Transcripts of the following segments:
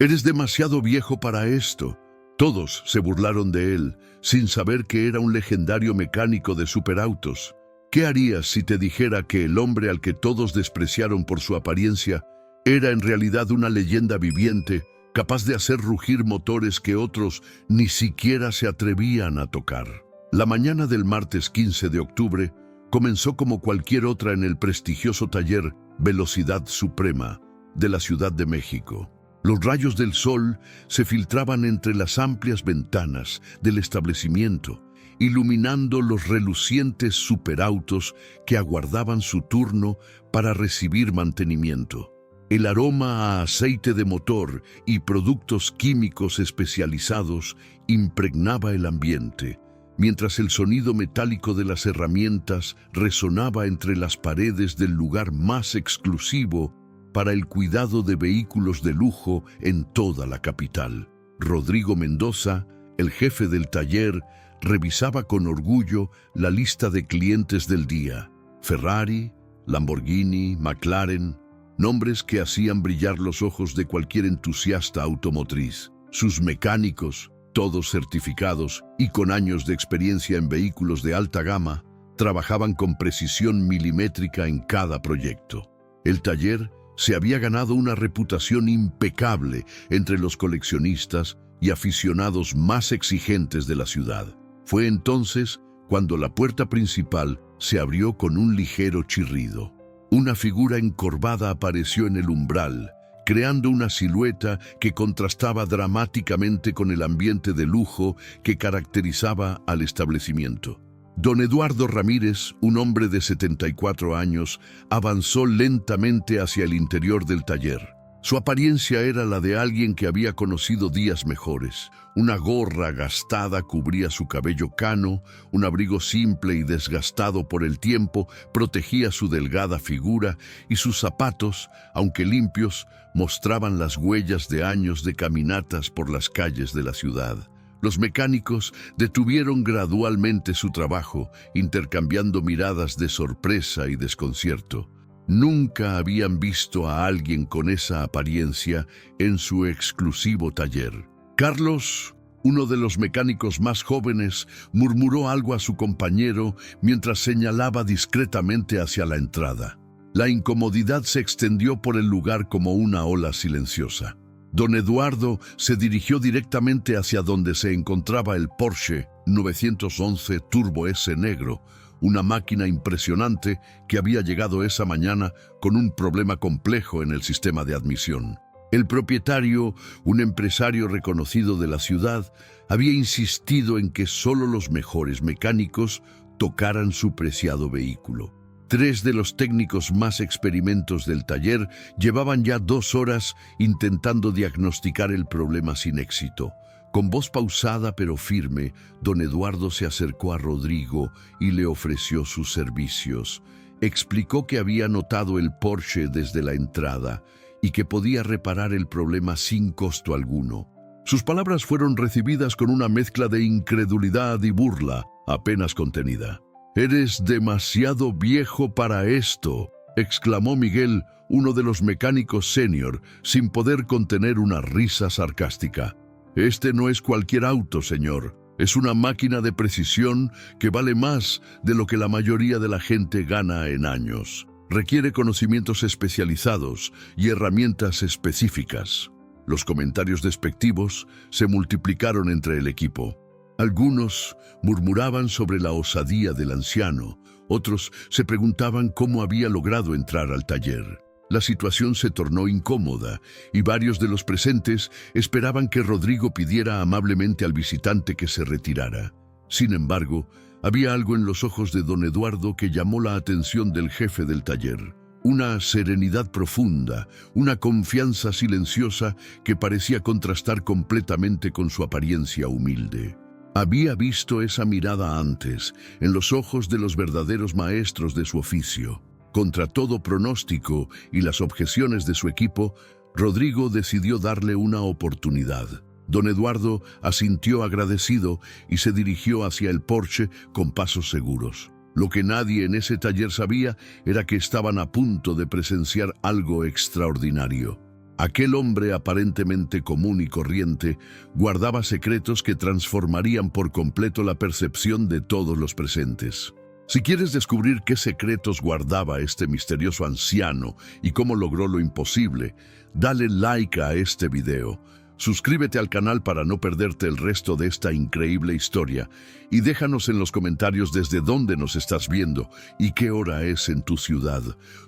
Eres demasiado viejo para esto. Todos se burlaron de él, sin saber que era un legendario mecánico de superautos. ¿Qué harías si te dijera que el hombre al que todos despreciaron por su apariencia era en realidad una leyenda viviente, capaz de hacer rugir motores que otros ni siquiera se atrevían a tocar? La mañana del martes 15 de octubre comenzó como cualquier otra en el prestigioso taller Velocidad Suprema de la Ciudad de México. Los rayos del sol se filtraban entre las amplias ventanas del establecimiento, iluminando los relucientes superautos que aguardaban su turno para recibir mantenimiento. El aroma a aceite de motor y productos químicos especializados impregnaba el ambiente, mientras el sonido metálico de las herramientas resonaba entre las paredes del lugar más exclusivo para el cuidado de vehículos de lujo en toda la capital. Rodrigo Mendoza, el jefe del taller, revisaba con orgullo la lista de clientes del día. Ferrari, Lamborghini, McLaren, nombres que hacían brillar los ojos de cualquier entusiasta automotriz. Sus mecánicos, todos certificados y con años de experiencia en vehículos de alta gama, trabajaban con precisión milimétrica en cada proyecto. El taller se había ganado una reputación impecable entre los coleccionistas y aficionados más exigentes de la ciudad. Fue entonces cuando la puerta principal se abrió con un ligero chirrido. Una figura encorvada apareció en el umbral, creando una silueta que contrastaba dramáticamente con el ambiente de lujo que caracterizaba al establecimiento. Don Eduardo Ramírez, un hombre de 74 años, avanzó lentamente hacia el interior del taller. Su apariencia era la de alguien que había conocido días mejores. Una gorra gastada cubría su cabello cano, un abrigo simple y desgastado por el tiempo protegía su delgada figura y sus zapatos, aunque limpios, mostraban las huellas de años de caminatas por las calles de la ciudad. Los mecánicos detuvieron gradualmente su trabajo, intercambiando miradas de sorpresa y desconcierto. Nunca habían visto a alguien con esa apariencia en su exclusivo taller. Carlos, uno de los mecánicos más jóvenes, murmuró algo a su compañero mientras señalaba discretamente hacia la entrada. La incomodidad se extendió por el lugar como una ola silenciosa. Don Eduardo se dirigió directamente hacia donde se encontraba el Porsche 911 Turbo S negro, una máquina impresionante que había llegado esa mañana con un problema complejo en el sistema de admisión. El propietario, un empresario reconocido de la ciudad, había insistido en que solo los mejores mecánicos tocaran su preciado vehículo. 3 de los técnicos más experimentados del taller llevaban ya 2 horas intentando diagnosticar el problema sin éxito. Con voz pausada pero firme, don Eduardo se acercó a Rodrigo y le ofreció sus servicios. Explicó que había notado el Porsche desde la entrada y que podía reparar el problema sin costo alguno. Sus palabras fueron recibidas con una mezcla de incredulidad y burla, apenas contenida. «Eres demasiado viejo para esto», exclamó Miguel, uno de los mecánicos senior, sin poder contener una risa sarcástica. «Este no es cualquier auto, señor. Es una máquina de precisión que vale más de lo que la mayoría de la gente gana en años. Requiere conocimientos especializados y herramientas específicas». Los comentarios despectivos se multiplicaron entre el equipo. Algunos murmuraban sobre la osadía del anciano, otros se preguntaban cómo había logrado entrar al taller. La situación se tornó incómoda y varios de los presentes esperaban que Rodrigo pidiera amablemente al visitante que se retirara. Sin embargo, había algo en los ojos de don Eduardo que llamó la atención del jefe del taller. Una serenidad profunda, una confianza silenciosa que parecía contrastar completamente con su apariencia humilde. Había visto esa mirada antes, en los ojos de los verdaderos maestros de su oficio. Contra todo pronóstico y las objeciones de su equipo, Rodrigo decidió darle una oportunidad. Don Eduardo asintió agradecido y se dirigió hacia el Porsche con pasos seguros. Lo que nadie en ese taller sabía era que estaban a punto de presenciar algo extraordinario. Aquel hombre aparentemente común y corriente guardaba secretos que transformarían por completo la percepción de todos los presentes. Si quieres descubrir qué secretos guardaba este misterioso anciano y cómo logró lo imposible, dale like a este video. Suscríbete al canal para no perderte el resto de esta increíble historia y déjanos en los comentarios desde dónde nos estás viendo y qué hora es en tu ciudad.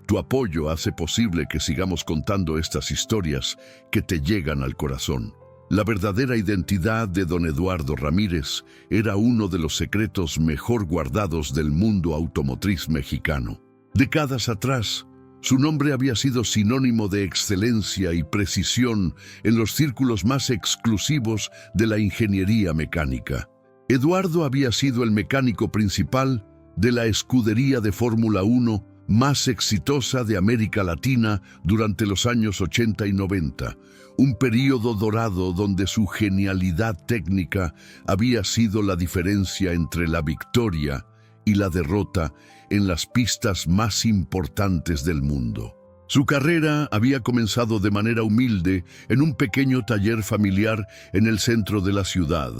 Tu apoyo hace posible que sigamos contando estas historias que te llegan al corazón. La verdadera identidad de don Eduardo Ramírez era uno de los secretos mejor guardados del mundo automotriz mexicano. Décadas atrás, su nombre había sido sinónimo de excelencia y precisión en los círculos más exclusivos de la ingeniería mecánica. Eduardo había sido el mecánico principal de la escudería de Fórmula 1 más exitosa de América Latina durante los años 80 y 90, un período dorado donde su genialidad técnica había sido la diferencia entre la victoria y la derrota en las pistas más importantes del mundo. Su carrera había comenzado de manera humilde en un pequeño taller familiar en el centro de la ciudad,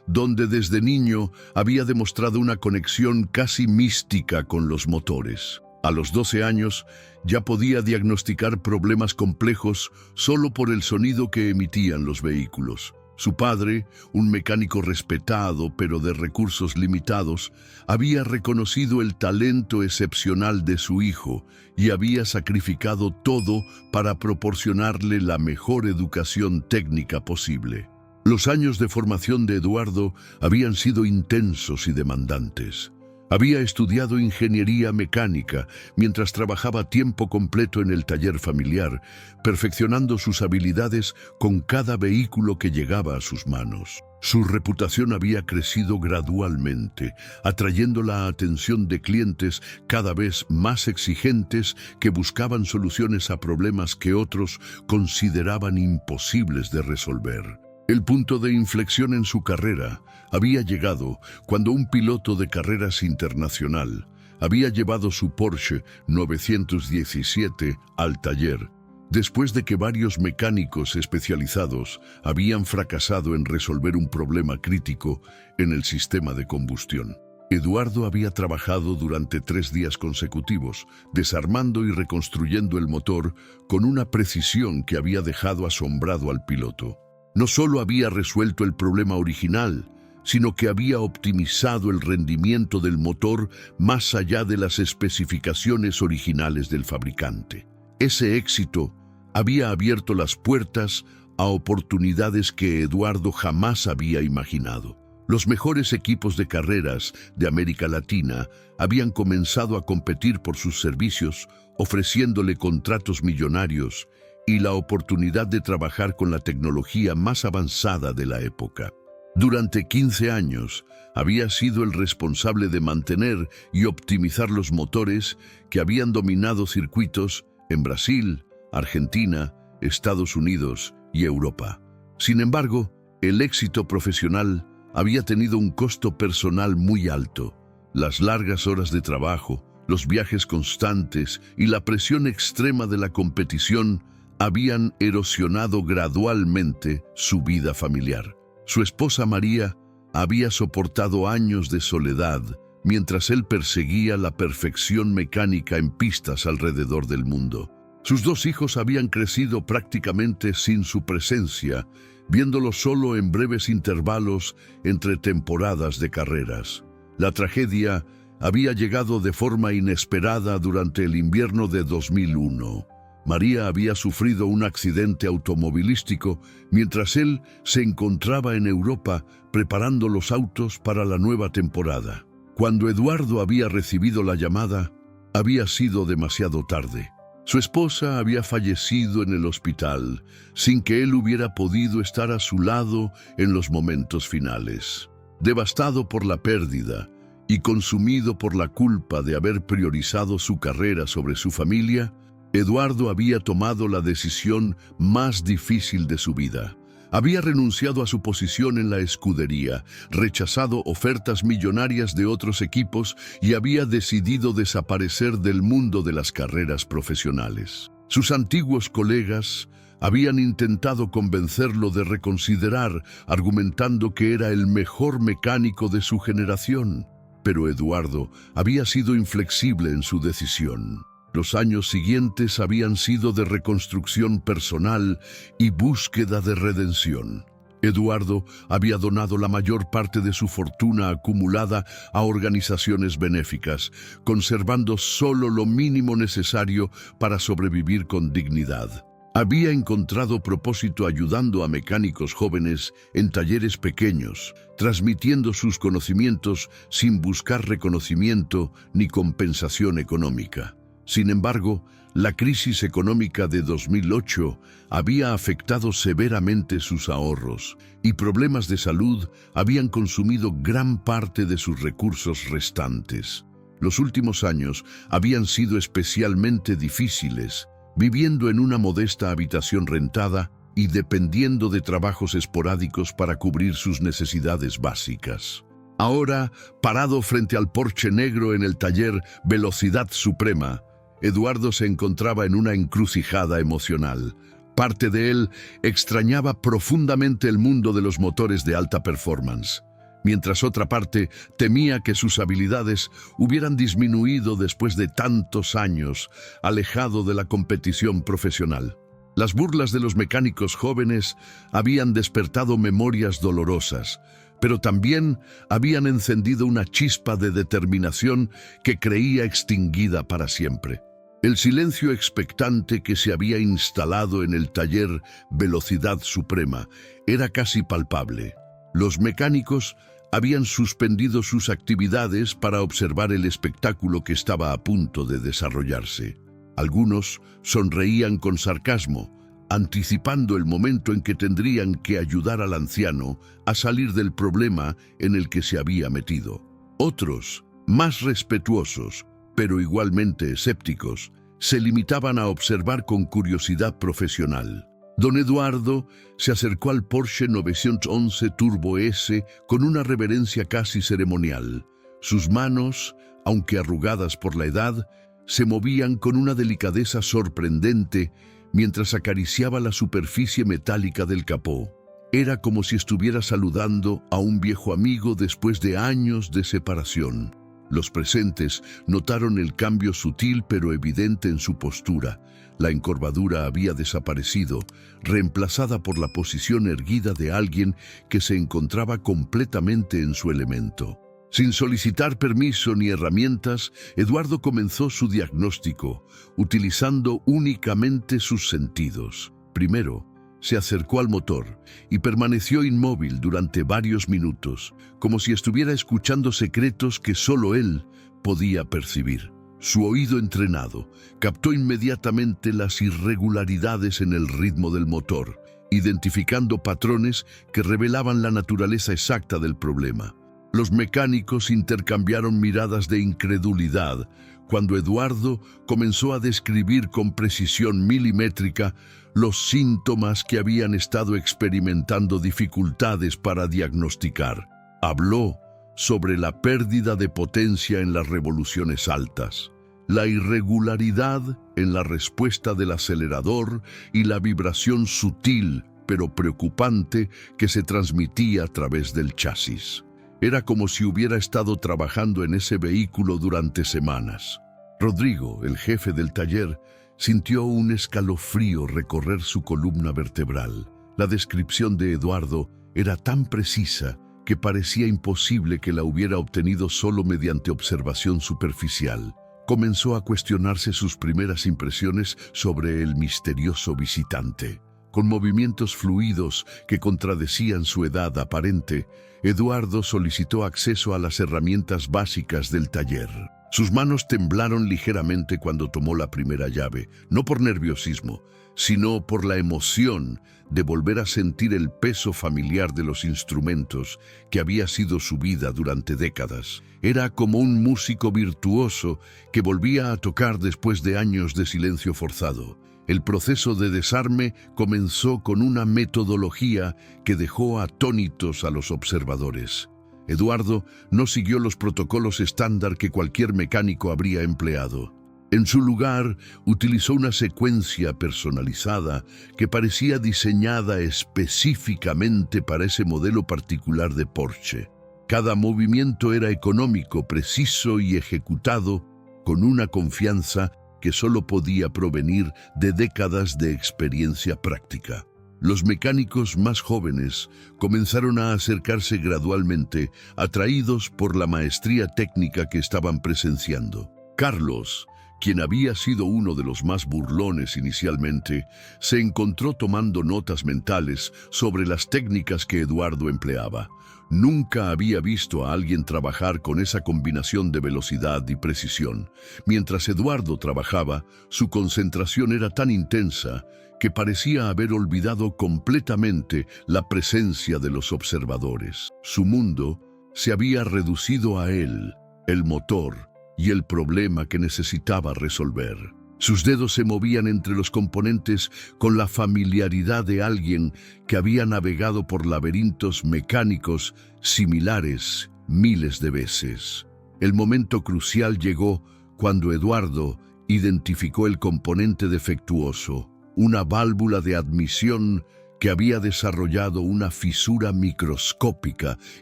donde desde niño había demostrado una conexión casi mística con los motores. A los 12 años ya podía diagnosticar problemas complejos solo por el sonido que emitían los vehículos. Su padre, un mecánico respetado pero de recursos limitados, había reconocido el talento excepcional de su hijo y había sacrificado todo para proporcionarle la mejor educación técnica posible. Los años de formación de Eduardo habían sido intensos y demandantes. Había estudiado ingeniería mecánica mientras trabajaba a tiempo completo en el taller familiar, perfeccionando sus habilidades con cada vehículo que llegaba a sus manos. Su reputación había crecido gradualmente, atrayendo la atención de clientes cada vez más exigentes que buscaban soluciones a problemas que otros consideraban imposibles de resolver. El punto de inflexión en su carrera había llegado cuando un piloto de carreras internacional había llevado su Porsche 917 al taller, después de que varios mecánicos especializados habían fracasado en resolver un problema crítico en el sistema de combustión. Eduardo había trabajado durante 3 días consecutivos, desarmando y reconstruyendo el motor con una precisión que había dejado asombrado al piloto. No solo había resuelto el problema original, sino que había optimizado el rendimiento del motor más allá de las especificaciones originales del fabricante. Ese éxito había abierto las puertas a oportunidades que Eduardo jamás había imaginado. Los mejores equipos de carreras de América Latina habían comenzado a competir por sus servicios, ofreciéndole contratos millonarios y la oportunidad de trabajar con la tecnología más avanzada de la época. Durante 15 años, había sido el responsable de mantener y optimizar los motores que habían dominado circuitos en Brasil, Argentina, Estados Unidos y Europa. Sin embargo, el éxito profesional había tenido un costo personal muy alto. Las largas horas de trabajo, los viajes constantes y la presión extrema de la competición habían erosionado gradualmente su vida familiar. Su esposa María había soportado años de soledad mientras él perseguía la perfección mecánica en pistas alrededor del mundo. Sus 2 hijos habían crecido prácticamente sin su presencia, viéndolo solo en breves intervalos entre temporadas de carreras. La tragedia había llegado de forma inesperada durante el invierno de 2001. María había sufrido un accidente automovilístico mientras él se encontraba en Europa preparando los autos para la nueva temporada. Cuando Eduardo había recibido la llamada, había sido demasiado tarde. Su esposa había fallecido en el hospital sin que él hubiera podido estar a su lado en los momentos finales. Devastado por la pérdida y consumido por la culpa de haber priorizado su carrera sobre su familia, Eduardo había tomado la decisión más difícil de su vida. Había renunciado a su posición en la escudería, rechazado ofertas millonarias de otros equipos y había decidido desaparecer del mundo de las carreras profesionales. Sus antiguos colegas Habían intentado convencerlo de reconsiderar, argumentando que era el mejor mecánico de su generación. Pero Eduardo había sido inflexible en su decisión. Los años siguientes habían sido de reconstrucción personal y búsqueda de redención. Eduardo había donado la mayor parte de su fortuna acumulada a organizaciones benéficas, conservando solo lo mínimo necesario para sobrevivir con dignidad. Había encontrado propósito ayudando a mecánicos jóvenes en talleres pequeños, transmitiendo sus conocimientos sin buscar reconocimiento ni compensación económica. Sin embargo, la crisis económica de 2008 había afectado severamente sus ahorros y problemas de salud habían consumido gran parte de sus recursos restantes. Los últimos años habían sido especialmente difíciles, viviendo en una modesta habitación rentada y dependiendo de trabajos esporádicos para cubrir sus necesidades básicas. Ahora, parado frente al Porsche negro en el taller Velocidad Suprema, Eduardo se encontraba en una encrucijada emocional. Parte de él extrañaba profundamente el mundo de los motores de alta performance, mientras otra parte temía que sus habilidades hubieran disminuido después de tantos años alejado de la competición profesional. Las burlas de los mecánicos jóvenes habían despertado memorias dolorosas, pero también habían encendido una chispa de determinación que creía extinguida para siempre. El silencio expectante que se había instalado en el taller Velocidad Suprema era casi palpable. Los mecánicos habían suspendido sus actividades para observar el espectáculo que estaba a punto de desarrollarse. Algunos sonreían con sarcasmo, anticipando el momento en que tendrían que ayudar al anciano a salir del problema en el que se había metido. Otros, más respetuosos, pero igualmente escépticos, se limitaban a observar con curiosidad profesional. Don Eduardo se acercó al Porsche 911 Turbo S con una reverencia casi ceremonial. Sus manos, aunque arrugadas por la edad, se movían con una delicadeza sorprendente mientras acariciaba la superficie metálica del capó. Era como si estuviera saludando a un viejo amigo después de años de separación. Los presentes notaron el cambio sutil pero evidente en su postura. La encorvadura había desaparecido, reemplazada por la posición erguida de alguien que se encontraba completamente en su elemento. Sin solicitar permiso ni herramientas, Eduardo comenzó su diagnóstico, utilizando únicamente sus sentidos. Primero, se acercó al motor y permaneció inmóvil durante varios minutos, como si estuviera escuchando secretos que solo él podía percibir. Su oído entrenado captó inmediatamente las irregularidades en el ritmo del motor, identificando patrones que revelaban la naturaleza exacta del problema. Los mecánicos intercambiaron miradas de incredulidad cuando Eduardo comenzó a describir con precisión milimétrica los síntomas que habían estado experimentando dificultades para diagnosticar. Habló sobre la pérdida de potencia en las revoluciones altas, la irregularidad en la respuesta del acelerador y la vibración sutil pero preocupante que se transmitía a través del chasis. Era como si hubiera estado trabajando en ese vehículo durante semanas. Rodrigo, el jefe del taller, sintió un escalofrío recorrer su columna vertebral. La descripción de Eduardo era tan precisa que parecía imposible que la hubiera obtenido solo mediante observación superficial. Comenzó a cuestionarse sus primeras impresiones sobre el misterioso visitante. Con movimientos fluidos que contradecían su edad aparente, Eduardo solicitó acceso a las herramientas básicas del taller. Sus manos temblaron ligeramente cuando tomó la primera llave, no por nerviosismo, sino por la emoción de volver a sentir el peso familiar de los instrumentos que había sido su vida durante décadas. Era como un músico virtuoso que volvía a tocar después de años de silencio forzado. El proceso de desarme comenzó con una metodología que dejó atónitos a los observadores. Eduardo no siguió los protocolos estándar que cualquier mecánico habría empleado. En su lugar, utilizó una secuencia personalizada que parecía diseñada específicamente para ese modelo particular de Porsche. Cada movimiento era económico, preciso y ejecutado con una confianza que solo podía provenir de décadas de experiencia práctica. Los mecánicos más jóvenes comenzaron a acercarse gradualmente, atraídos por la maestría técnica que estaban presenciando. Carlos, quien había sido uno de los más burlones inicialmente, se encontró tomando notas mentales sobre las técnicas que Eduardo empleaba. Nunca había visto a alguien trabajar con esa combinación de velocidad y precisión. Mientras Eduardo trabajaba, su concentración era tan intensa que parecía haber olvidado completamente la presencia de los observadores. Su mundo se había reducido a él, el motor y el problema que necesitaba resolver. Sus dedos se movían entre los componentes con la familiaridad de alguien que había navegado por laberintos mecánicos similares miles de veces. El momento crucial llegó cuando Eduardo identificó el componente defectuoso, una válvula de admisión que había desarrollado una fisura microscópica,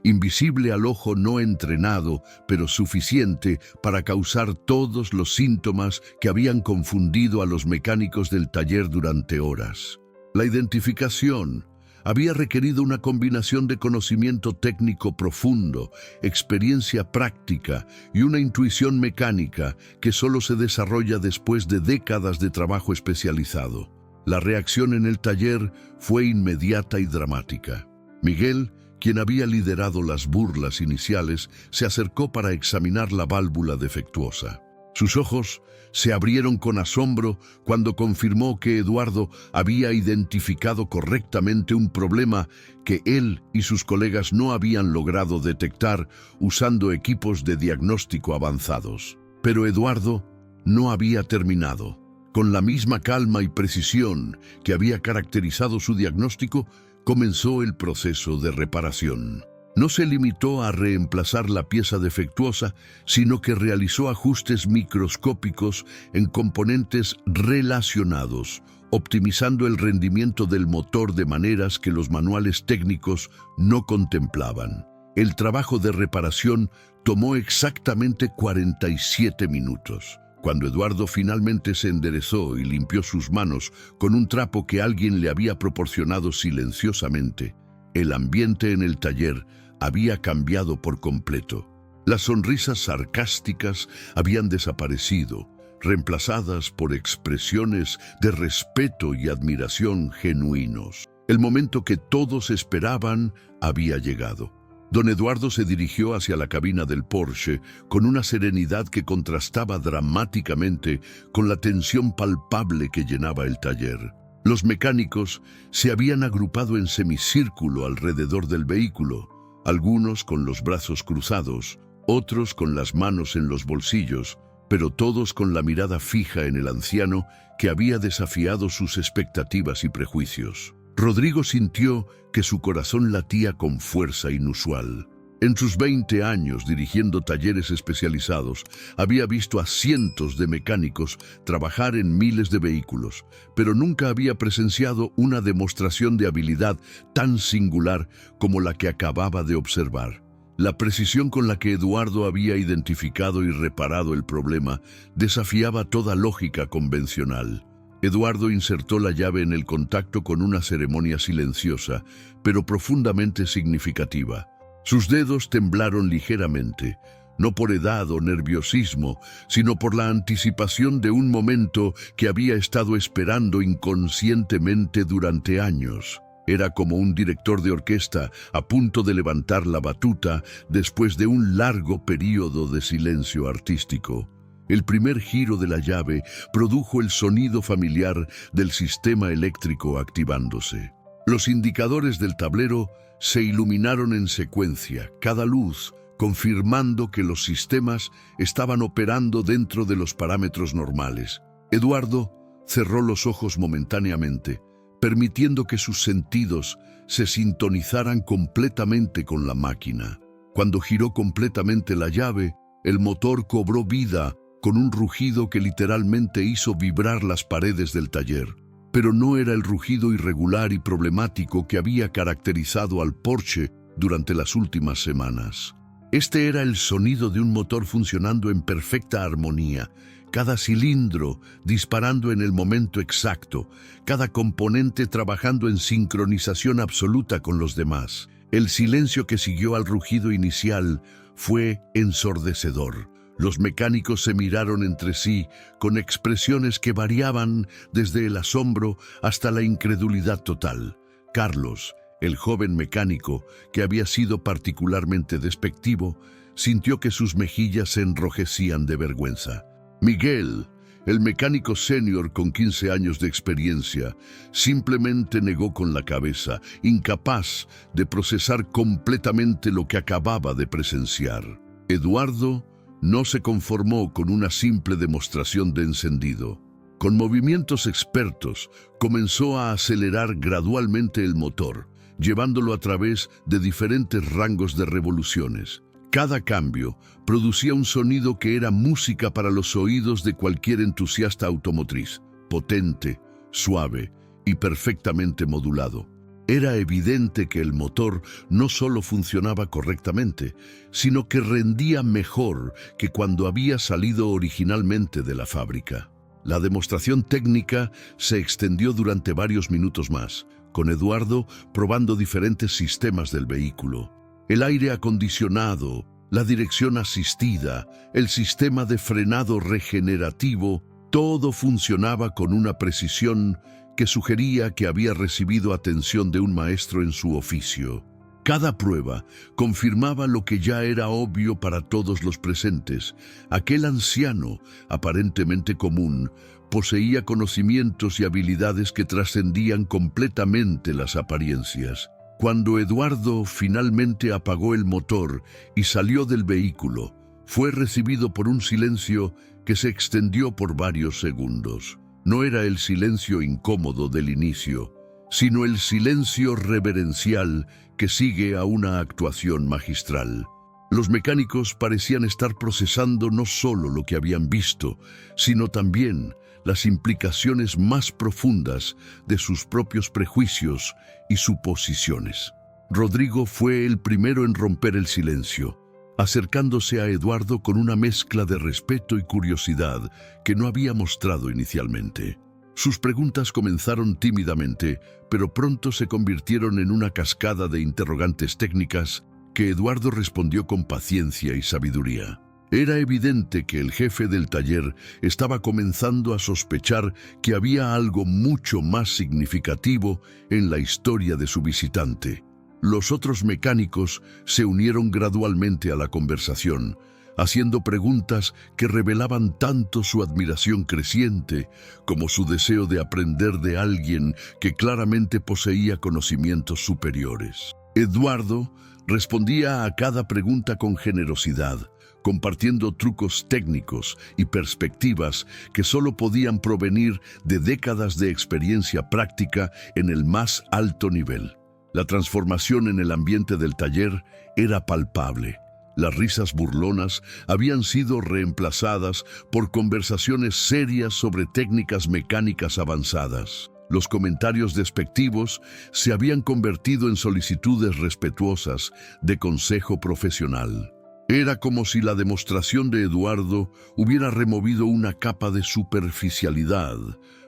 invisible al ojo no entrenado, pero suficiente para causar todos los síntomas que habían confundido a los mecánicos del taller durante horas. La identificación había requerido una combinación de conocimiento técnico profundo, experiencia práctica y una intuición mecánica que solo se desarrolla después de décadas de trabajo especializado. La reacción en el taller fue inmediata y dramática. Miguel, quien había liderado las burlas iniciales, se acercó para examinar la válvula defectuosa. Sus ojos se abrieron con asombro cuando confirmó que Eduardo había identificado correctamente un problema que él y sus colegas no habían logrado detectar usando equipos de diagnóstico avanzados. Pero Eduardo no había terminado. Con la misma calma y precisión que había caracterizado su diagnóstico, comenzó el proceso de reparación. No se limitó a reemplazar la pieza defectuosa, sino que realizó ajustes microscópicos en componentes relacionados, optimizando el rendimiento del motor de maneras que los manuales técnicos no contemplaban. El trabajo de reparación tomó exactamente 47 minutos. Cuando Eduardo finalmente se enderezó y limpió sus manos con un trapo que alguien le había proporcionado silenciosamente, el ambiente en el taller había cambiado por completo. Las sonrisas sarcásticas habían desaparecido, reemplazadas por expresiones de respeto y admiración genuinos. El momento que todos esperaban había llegado. Don Eduardo se dirigió hacia la cabina del Porsche con una serenidad que contrastaba dramáticamente con la tensión palpable que llenaba el taller. Los mecánicos se habían agrupado en semicírculo alrededor del vehículo, algunos con los brazos cruzados, otros con las manos en los bolsillos, pero todos con la mirada fija en el anciano que había desafiado sus expectativas y prejuicios. Rodrigo sintió que su corazón latía con fuerza inusual. En sus 20 años dirigiendo talleres especializados, había visto a cientos de mecánicos trabajar en miles de vehículos, pero nunca había presenciado una demostración de habilidad tan singular como la que acababa de observar. La precisión con la que Eduardo había identificado y reparado el problema desafiaba toda lógica convencional. Eduardo insertó la llave en el contacto con una ceremonia silenciosa, pero profundamente significativa. Sus dedos temblaron ligeramente, no por edad o nerviosismo, sino por la anticipación de un momento que había estado esperando inconscientemente durante años. Era como un director de orquesta a punto de levantar la batuta después de un largo período de silencio artístico. El primer giro de la llave produjo el sonido familiar del sistema eléctrico activándose. Los indicadores del tablero se iluminaron en secuencia, cada luz confirmando que los sistemas estaban operando dentro de los parámetros normales. Eduardo cerró los ojos momentáneamente, permitiendo que sus sentidos se sintonizaran completamente con la máquina. Cuando giró completamente la llave, el motor cobró vida con un rugido que literalmente hizo vibrar las paredes del taller. Pero no era el rugido irregular y problemático que había caracterizado al Porsche durante las últimas semanas. Este era el sonido de un motor funcionando en perfecta armonía, cada cilindro disparando en el momento exacto, cada componente trabajando en sincronización absoluta con los demás. El silencio que siguió al rugido inicial fue ensordecedor. Los mecánicos se miraron entre sí con expresiones que variaban desde el asombro hasta la incredulidad total. Carlos, el joven mecánico, que había sido particularmente despectivo, sintió que sus mejillas se enrojecían de vergüenza. Miguel, el mecánico senior con 15 años de experiencia, simplemente negó con la cabeza, incapaz de procesar completamente lo que acababa de presenciar. Eduardo no se conformó con una simple demostración de encendido. Con movimientos expertos, comenzó a acelerar gradualmente el motor, llevándolo a través de diferentes rangos de revoluciones. Cada cambio producía un sonido que era música para los oídos de cualquier entusiasta automotriz, potente, suave y perfectamente modulado. Era evidente que el motor no solo funcionaba correctamente, sino que rendía mejor que cuando había salido originalmente de la fábrica. La demostración técnica se extendió durante varios minutos más, con Eduardo probando diferentes sistemas del vehículo. El aire acondicionado, la dirección asistida, el sistema de frenado regenerativo, todo funcionaba con una precisión que sugería que había recibido atención de un maestro en su oficio. Cada prueba confirmaba lo que ya era obvio para todos los presentes. Aquel anciano, aparentemente común, poseía conocimientos y habilidades que trascendían completamente las apariencias. Cuando Eduardo finalmente apagó el motor y salió del vehículo, fue recibido por un silencio que se extendió por varios segundos. No era el silencio incómodo del inicio, sino el silencio reverencial que sigue a una actuación magistral. Los mecánicos parecían estar procesando no solo lo que habían visto, sino también las implicaciones más profundas de sus propios prejuicios y suposiciones. Rodrigo fue el primero en romper el silencio, acercándose a Eduardo con una mezcla de respeto y curiosidad que no había mostrado inicialmente. Sus preguntas comenzaron tímidamente, pero pronto se convirtieron en una cascada de interrogantes técnicas que Eduardo respondió con paciencia y sabiduría. Era evidente que el jefe del taller estaba comenzando a sospechar que había algo mucho más significativo en la historia de su visitante. Los otros mecánicos se unieron gradualmente a la conversación, haciendo preguntas que revelaban tanto su admiración creciente como su deseo de aprender de alguien que claramente poseía conocimientos superiores. Eduardo respondía a cada pregunta con generosidad, compartiendo trucos técnicos y perspectivas que solo podían provenir de décadas de experiencia práctica en el más alto nivel. La transformación en el ambiente del taller era palpable. Las risas burlonas habían sido reemplazadas por conversaciones serias sobre técnicas mecánicas avanzadas. Los comentarios despectivos se habían convertido en solicitudes respetuosas de consejo profesional. Era como si la demostración de Eduardo hubiera removido una capa de superficialidad,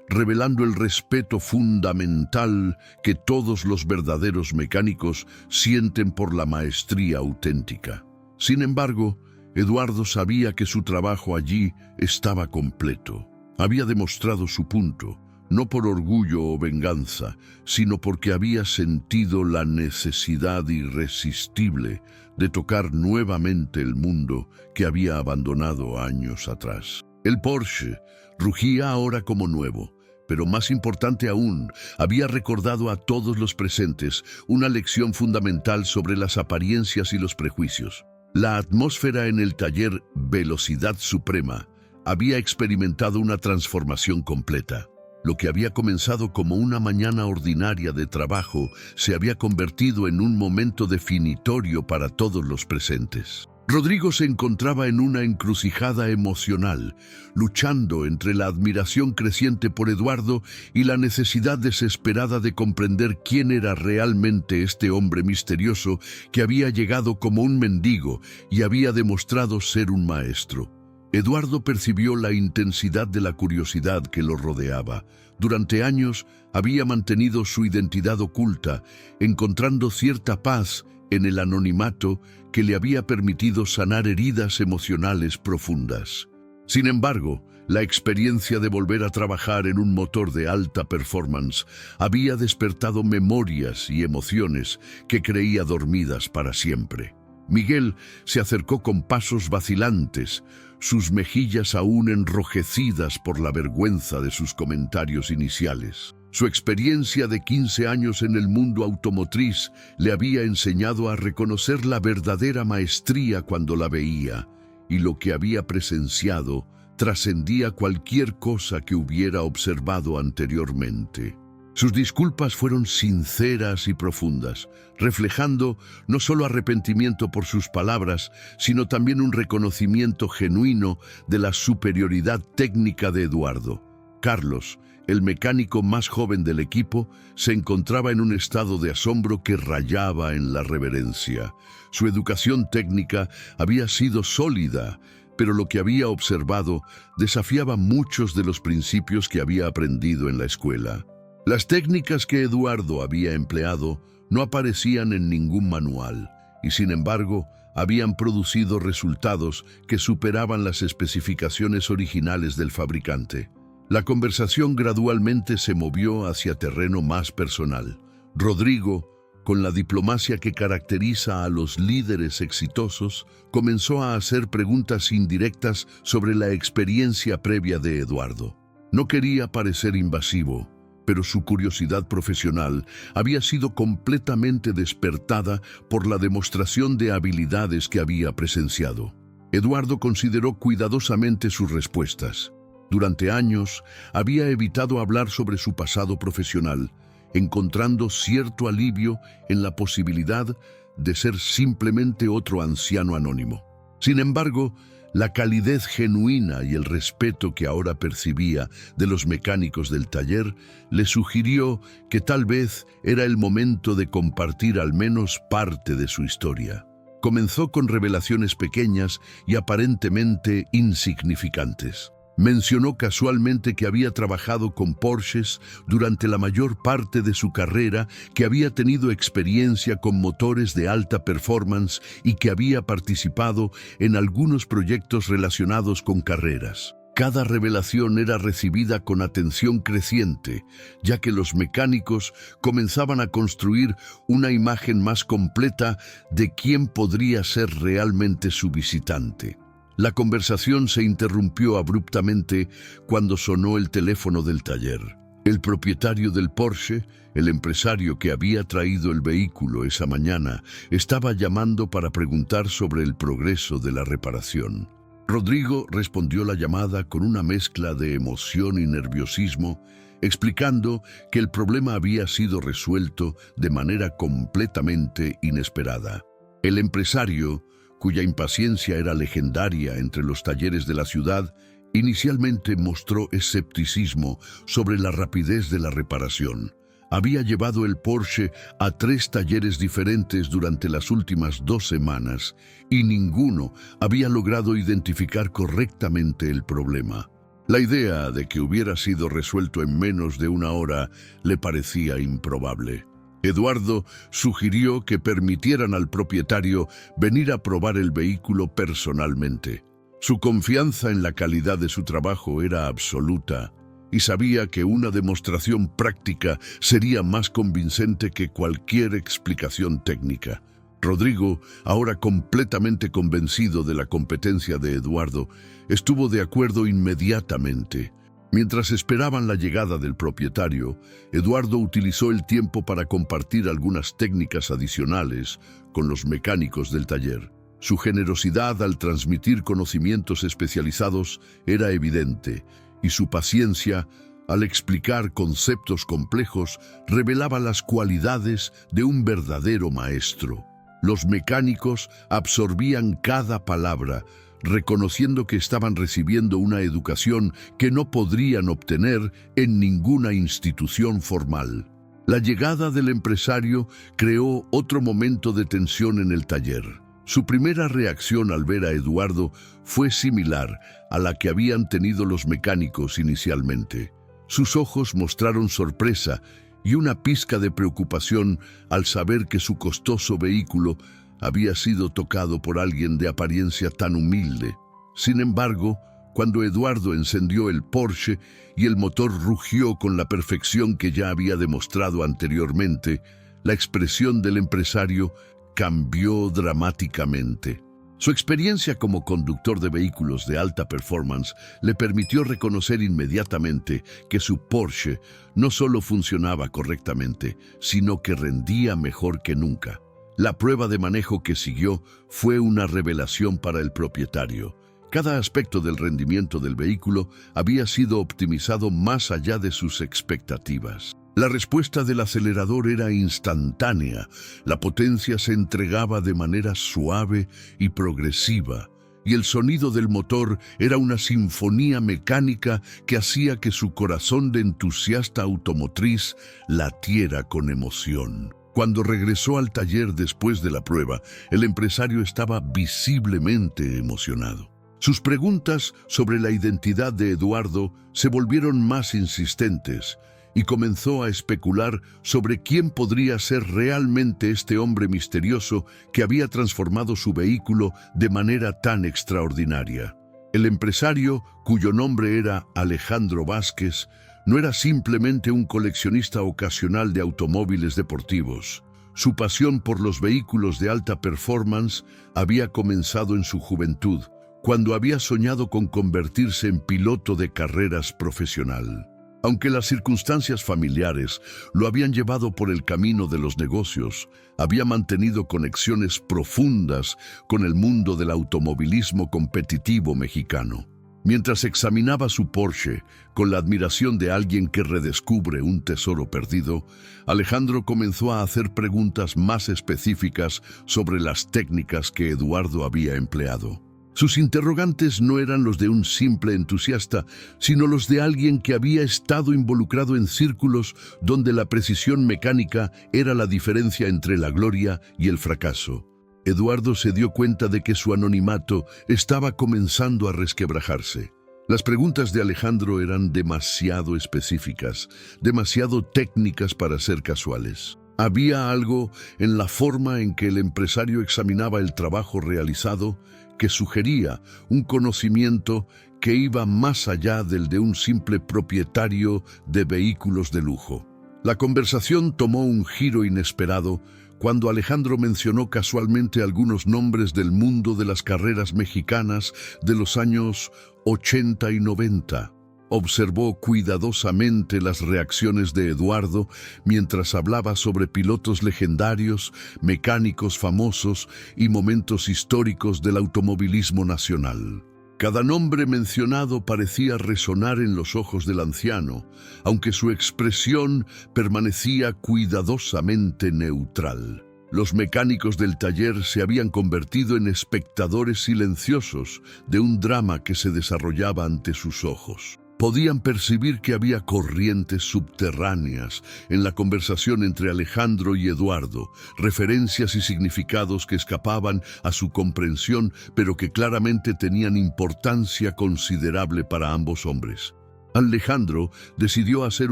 revelando el respeto fundamental que todos los verdaderos mecánicos sienten por la maestría auténtica. Sin embargo, Eduardo sabía que su trabajo allí estaba completo. Había demostrado su punto, no por orgullo o venganza, sino porque había sentido la necesidad irresistible de tocar nuevamente el mundo que había abandonado años atrás. El Porsche rugía ahora como nuevo, pero más importante aún, había recordado a todos los presentes una lección fundamental sobre las apariencias y los prejuicios. La atmósfera en el taller Velocidad Suprema había experimentado una transformación completa. Lo que había comenzado como una mañana ordinaria de trabajo se había convertido en un momento definitorio para todos los presentes. Rodrigo se encontraba en una encrucijada emocional, luchando entre la admiración creciente por Eduardo y la necesidad desesperada de comprender quién era realmente este hombre misterioso que había llegado como un mendigo y había demostrado ser un maestro. Eduardo percibió la intensidad de la curiosidad que lo rodeaba. Durante años había mantenido su identidad oculta, encontrando cierta paz en el anonimato que le había permitido sanar heridas emocionales profundas. Sin embargo, la experiencia de volver a trabajar en un motor de alta performance había despertado memorias y emociones que creía dormidas para siempre. Miguel se acercó con pasos vacilantes, sus mejillas aún enrojecidas por la vergüenza de sus comentarios iniciales. Su experiencia de 15 años en el mundo automotriz le había enseñado a reconocer la verdadera maestría cuando la veía, y lo que había presenciado trascendía cualquier cosa que hubiera observado anteriormente. Sus disculpas fueron sinceras y profundas, reflejando no solo arrepentimiento por sus palabras, sino también un reconocimiento genuino de la superioridad técnica de Eduardo. Carlos, el mecánico más joven del equipo, se encontraba en un estado de asombro que rayaba en la reverencia. Su educación técnica había sido sólida, pero lo que había observado desafiaba muchos de los principios que había aprendido en la escuela. Las técnicas que Eduardo había empleado no aparecían en ningún manual y, sin embargo, habían producido resultados que superaban las especificaciones originales del fabricante. La conversación gradualmente se movió hacia terreno más personal. Rodrigo, con la diplomacia que caracteriza a los líderes exitosos, comenzó a hacer preguntas indirectas sobre la experiencia previa de Eduardo. No quería parecer invasivo, pero su curiosidad profesional había sido completamente despertada por la demostración de habilidades que había presenciado. Eduardo consideró cuidadosamente sus respuestas. Durante años había evitado hablar sobre su pasado profesional, encontrando cierto alivio en la posibilidad de ser simplemente otro anciano anónimo. Sin embargo, la calidez genuina y el respeto que ahora percibía de los mecánicos del taller le sugirió que tal vez era el momento de compartir al menos parte de su historia. Comenzó con revelaciones pequeñas y aparentemente insignificantes. Mencionó casualmente que había trabajado con Porsches durante la mayor parte de su carrera, que había tenido experiencia con motores de alta performance y que había participado en algunos proyectos relacionados con carreras. Cada revelación era recibida con atención creciente, ya que los mecánicos comenzaban a construir una imagen más completa de quién podría ser realmente su visitante. La conversación se interrumpió abruptamente cuando sonó el teléfono del taller. El propietario del Porsche, el empresario que había traído el vehículo esa mañana, estaba llamando para preguntar sobre el progreso de la reparación. Rodrigo respondió la llamada con una mezcla de emoción y nerviosismo, explicando que el problema había sido resuelto de manera completamente inesperada. El empresario, cuya impaciencia era legendaria entre los talleres de la ciudad, inicialmente mostró escepticismo sobre la rapidez de la reparación. Había llevado el Porsche a 3 talleres diferentes durante las últimas 2 semanas y ninguno había logrado identificar correctamente el problema. La idea de que hubiera sido resuelto en menos de 1 hora le parecía improbable. Eduardo sugirió que permitieran al propietario venir a probar el vehículo personalmente. Su confianza en la calidad de su trabajo era absoluta y sabía que una demostración práctica sería más convincente que cualquier explicación técnica. Rodrigo, ahora completamente convencido de la competencia de Eduardo, estuvo de acuerdo inmediatamente. Mientras esperaban la llegada del propietario, Eduardo utilizó el tiempo para compartir algunas técnicas adicionales con los mecánicos del taller. Su generosidad al transmitir conocimientos especializados era evidente y su paciencia Al explicar conceptos complejos, revelaba las cualidades de un verdadero maestro. Los mecánicos absorbían cada palabra, reconociendo que estaban recibiendo una educación que no podrían obtener en ninguna institución formal. La llegada del empresario creó otro momento de tensión en el taller. Su primera reacción al ver a Eduardo fue similar a la que habían tenido los mecánicos inicialmente. Sus ojos mostraron sorpresa y una pizca de preocupación al saber que su costoso vehículo había sido tocado por alguien de apariencia tan humilde. Sin embargo, cuando Eduardo encendió el Porsche y el motor rugió con la perfección que ya había demostrado anteriormente, la expresión del empresario cambió dramáticamente. Su experiencia como conductor de vehículos de alta performance le permitió reconocer inmediatamente que su Porsche no solo funcionaba correctamente, sino que rendía mejor que nunca. La prueba de manejo que siguió fue una revelación para el propietario. Cada aspecto del rendimiento del vehículo había sido optimizado más allá de sus expectativas. La respuesta del acelerador era instantánea, la potencia se entregaba de manera suave y progresiva, y el sonido del motor era una sinfonía mecánica que hacía que su corazón de entusiasta automotriz latiera con emoción. Cuando regresó al taller después de la prueba, el empresario estaba visiblemente emocionado. Sus preguntas sobre la identidad de Eduardo se volvieron más insistentes y comenzó a especular sobre quién podría ser realmente este hombre misterioso que había transformado su vehículo de manera tan extraordinaria. El empresario, cuyo nombre era Alejandro Vázquez, no era simplemente un coleccionista ocasional de automóviles deportivos. Su pasión por los vehículos de alta performance había comenzado en su juventud, cuando había soñado con convertirse en piloto de carreras profesional. Aunque las circunstancias familiares lo habían llevado por el camino de los negocios, había mantenido conexiones profundas con el mundo del automovilismo competitivo mexicano. Mientras examinaba su Porsche con la admiración de alguien que redescubre un tesoro perdido, Alejandro comenzó a hacer preguntas más específicas sobre las técnicas que Eduardo había empleado. Sus interrogantes no eran los de un simple entusiasta, sino los de alguien que había estado involucrado en círculos donde la precisión mecánica era la diferencia entre la gloria y el fracaso. Eduardo se dio cuenta de que su anonimato estaba comenzando a resquebrajarse. Las preguntas de Alejandro eran demasiado específicas, demasiado técnicas para ser casuales. Había algo en la forma en que el empresario examinaba el trabajo realizado que sugería un conocimiento que iba más allá del de un simple propietario de vehículos de lujo. La conversación tomó un giro inesperado cuando Alejandro mencionó casualmente algunos nombres del mundo de las carreras mexicanas de los años 80 y 90. Observó cuidadosamente las reacciones de Eduardo mientras hablaba sobre pilotos legendarios, mecánicos famosos y momentos históricos del automovilismo nacional. Cada nombre mencionado parecía resonar en los ojos del anciano, aunque su expresión permanecía cuidadosamente neutral. Los mecánicos del taller se habían convertido en espectadores silenciosos de un drama que se desarrollaba ante sus ojos. Podían percibir que había corrientes subterráneas en la conversación entre Alejandro y Eduardo, referencias y significados que escapaban a su comprensión, pero que claramente tenían importancia considerable para ambos hombres. Alejandro decidió hacer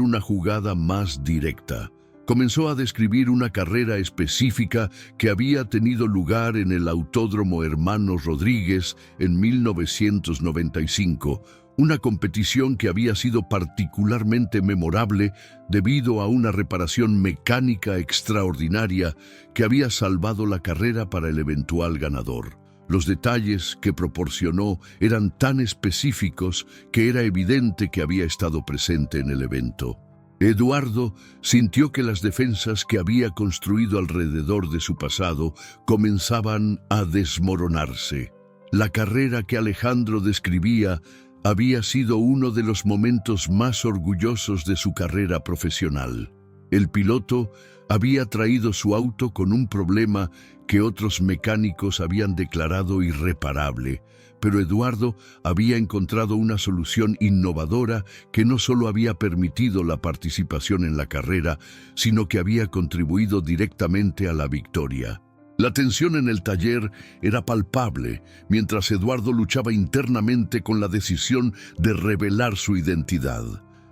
una jugada más directa. Comenzó a describir una carrera específica que había tenido lugar en el Autódromo Hermanos Rodríguez en 1995, una competición que había sido particularmente memorable debido a una reparación mecánica extraordinaria que había salvado la carrera para el eventual ganador. Los detalles que proporcionó eran tan específicos que era evidente que había estado presente en el evento. Eduardo sintió que las defensas que había construido alrededor de su pasado comenzaban a desmoronarse. La carrera que Alejandro describía había sido uno de los momentos más orgullosos de su carrera profesional. El piloto había traído su auto con un problema que otros mecánicos habían declarado irreparable, pero Eduardo había encontrado una solución innovadora que no solo había permitido la participación en la carrera, sino que había contribuido directamente a la victoria. La tensión en el taller era palpable, mientras Eduardo luchaba internamente con la decisión de revelar su identidad.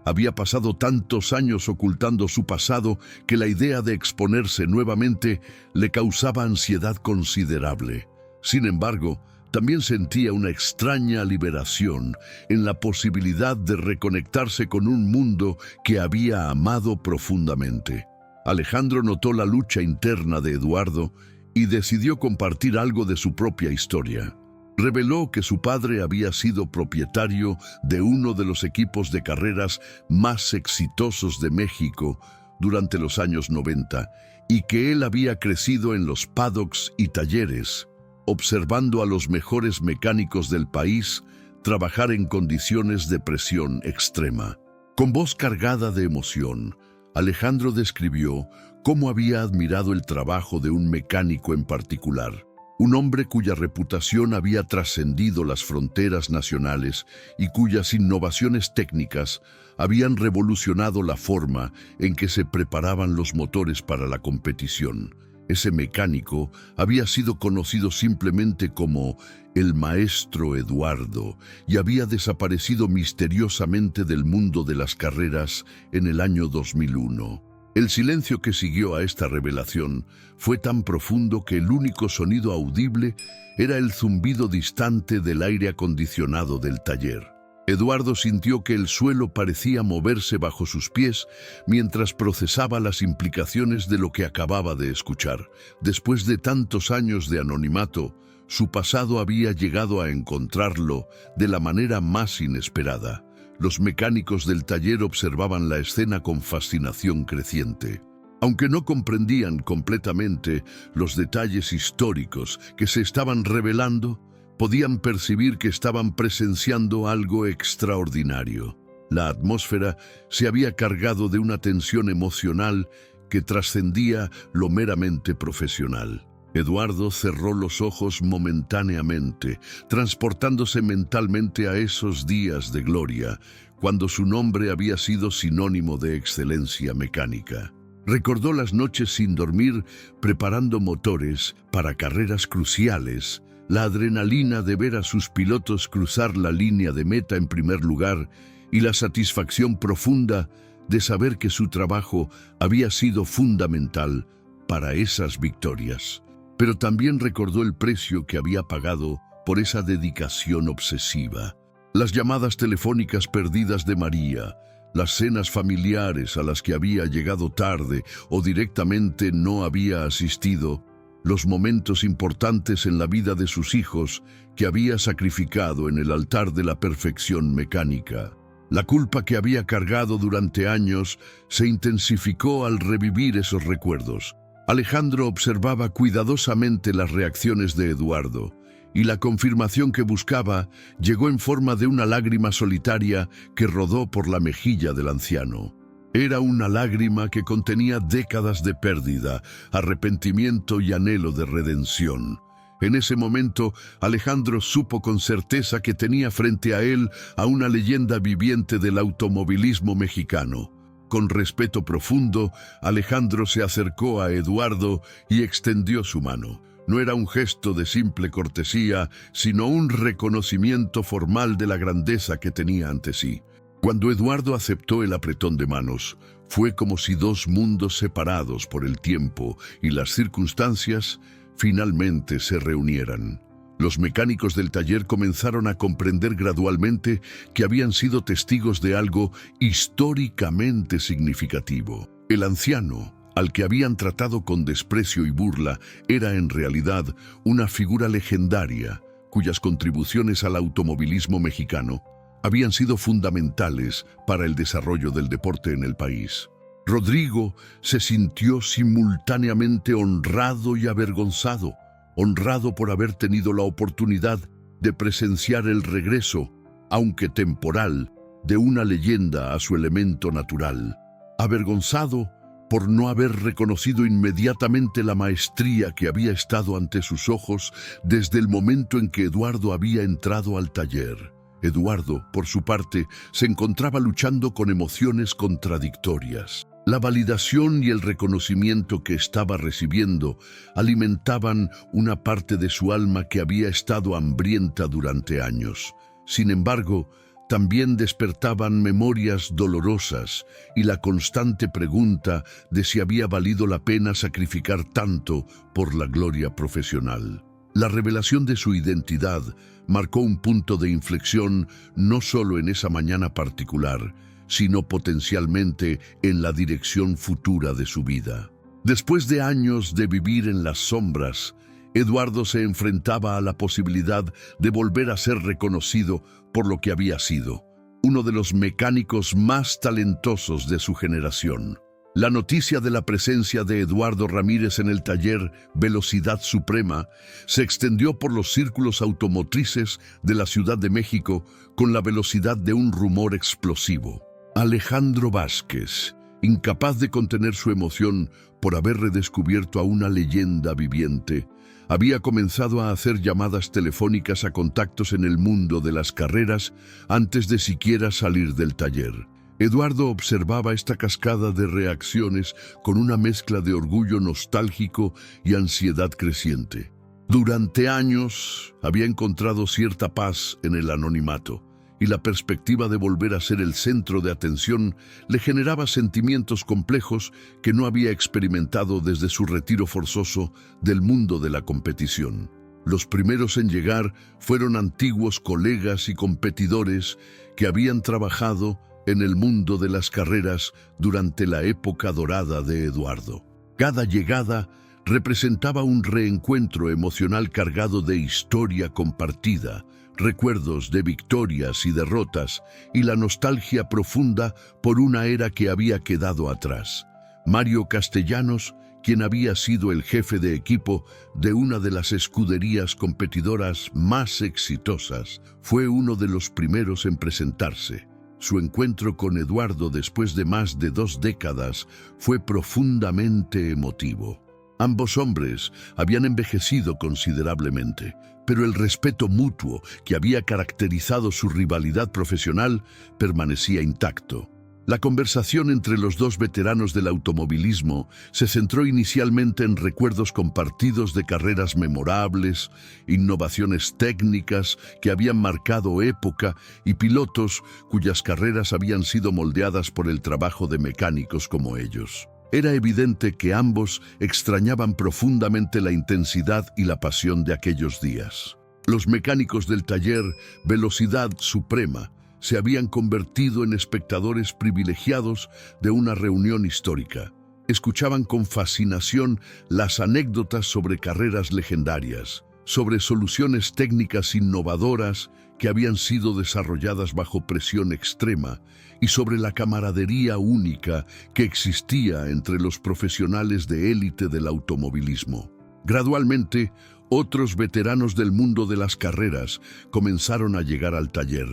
Había pasado tantos años ocultando su pasado que la idea de exponerse nuevamente le causaba ansiedad considerable. Sin embargo, también sentía una extraña liberación en la posibilidad de reconectarse con un mundo que había amado profundamente. Alejandro notó la lucha interna de Eduardo y decidió compartir algo de su propia historia. Reveló que su padre había sido propietario de uno de los equipos de carreras más exitosos de México durante los años 90 y que él había crecido en los paddocks y talleres, observando a los mejores mecánicos del país trabajar en condiciones de presión extrema. Con voz cargada de emoción, Alejandro describió cómo había admirado el trabajo de un mecánico en particular, un hombre cuya reputación había trascendido las fronteras nacionales y cuyas innovaciones técnicas habían revolucionado la forma en que se preparaban los motores para la competición. Ese mecánico había sido conocido simplemente como el Maestro Eduardo y había desaparecido misteriosamente del mundo de las carreras en el año 2001. El silencio que siguió a esta revelación fue tan profundo que el único sonido audible era el zumbido distante del aire acondicionado del taller. Eduardo sintió que el suelo parecía moverse bajo sus pies mientras procesaba las implicaciones de lo que acababa de escuchar. Después de tantos años de anonimato, su pasado había llegado a encontrarlo de la manera más inesperada. Los mecánicos del taller observaban la escena con fascinación creciente. Aunque no comprendían completamente los detalles históricos que se estaban revelando, podían percibir que estaban presenciando algo extraordinario. La atmósfera se había cargado de una tensión emocional que trascendía lo meramente profesional. Eduardo cerró los ojos momentáneamente, transportándose mentalmente a esos días de gloria, cuando su nombre había sido sinónimo de excelencia mecánica. Recordó las noches sin dormir, preparando motores para carreras cruciales, la adrenalina de ver a sus pilotos cruzar la línea de meta en primer lugar y la satisfacción profunda de saber que su trabajo había sido fundamental para esas victorias. Pero también recordó el precio que había pagado por esa dedicación obsesiva. Las llamadas telefónicas perdidas de María, las cenas familiares a las que había llegado tarde o directamente no había asistido, los momentos importantes en la vida de sus hijos que había sacrificado en el altar de la perfección mecánica. La culpa que había cargado durante años se intensificó al revivir esos recuerdos. Alejandro observaba cuidadosamente las reacciones de Eduardo, y la confirmación que buscaba llegó en forma de una lágrima solitaria que rodó por la mejilla del anciano. Era una lágrima que contenía décadas de pérdida, arrepentimiento y anhelo de redención. En ese momento, Alejandro supo con certeza que tenía frente a él a una leyenda viviente del automovilismo mexicano. Con respeto profundo, Alejandro se acercó a Eduardo y extendió su mano. No era un gesto de simple cortesía, sino un reconocimiento formal de la grandeza que tenía ante sí. Cuando Eduardo aceptó el apretón de manos, fue como si dos mundos separados por el tiempo y las circunstancias finalmente se reunieran. Los mecánicos del taller comenzaron a comprender gradualmente que habían sido testigos de algo históricamente significativo. El anciano, al que habían tratado con desprecio y burla, era en realidad una figura legendaria, cuyas contribuciones al automovilismo mexicano habían sido fundamentales para el desarrollo del deporte en el país. Rodrigo se sintió simultáneamente honrado y avergonzado. Honrado por haber tenido la oportunidad de presenciar el regreso aunque temporal, de una leyenda a su elemento natural. Avergonzado por no haber reconocido inmediatamente la maestría que había estado ante sus ojos desde el momento en que Eduardo había entrado al taller. Eduardo, por su parte, se encontraba luchando con emociones contradictorias. La validación y el reconocimiento que estaba recibiendo alimentaban una parte de su alma que había estado hambrienta durante años. Sin embargo, también despertaban memorias dolorosas y la constante pregunta de si había valido la pena sacrificar tanto por la gloria profesional. La revelación de su identidad marcó un punto de inflexión no solo en esa mañana particular, sino potencialmente en la dirección futura de su vida. Después de años de vivir en las sombras, Eduardo se enfrentaba a la posibilidad de volver a ser reconocido por lo que había sido, uno de los mecánicos más talentosos de su generación. La noticia de la presencia de Eduardo Ramírez en el taller Velocidad Suprema se extendió por los círculos automotrices de la Ciudad de México con la velocidad de un rumor explosivo. Alejandro Vázquez, incapaz de contener su emoción por haber redescubierto a una leyenda viviente, había comenzado a hacer llamadas telefónicas a contactos en el mundo de las carreras antes de siquiera salir del taller. Eduardo observaba esta cascada de reacciones con una mezcla de orgullo nostálgico y ansiedad creciente. Durante años había encontrado cierta paz en el anonimato, y la perspectiva de volver a ser el centro de atención le generaba sentimientos complejos que no había experimentado desde su retiro forzoso del mundo de la competición. Los primeros en llegar fueron antiguos colegas y competidores que habían trabajado en el mundo de las carreras durante la época dorada de Eduardo. Cada llegada representaba un reencuentro emocional cargado de historia compartida, recuerdos de victorias y derrotas y la nostalgia profunda por una era que había quedado atrás. Mario Castellanos, quien había sido el jefe de equipo de una de las escuderías competidoras más exitosas, fue uno de los primeros en presentarse. Su encuentro con Eduardo después de más de 2 décadas fue profundamente emotivo. Ambos hombres habían envejecido considerablemente, pero el respeto mutuo que había caracterizado su rivalidad profesional permanecía intacto. La conversación entre los dos veteranos del automovilismo se centró inicialmente en recuerdos compartidos de carreras memorables, innovaciones técnicas que habían marcado época y pilotos cuyas carreras habían sido moldeadas por el trabajo de mecánicos como ellos. Era evidente que ambos extrañaban profundamente la intensidad y la pasión de aquellos días. Los mecánicos del taller Velocidad Suprema se habían convertido en espectadores privilegiados de una reunión histórica. Escuchaban con fascinación las anécdotas sobre carreras legendarias, sobre soluciones técnicas innovadoras que habían sido desarrolladas bajo presión extrema y sobre la camaradería única que existía entre los profesionales de élite del automovilismo. Gradualmente, otros veteranos del mundo de las carreras comenzaron a llegar al taller.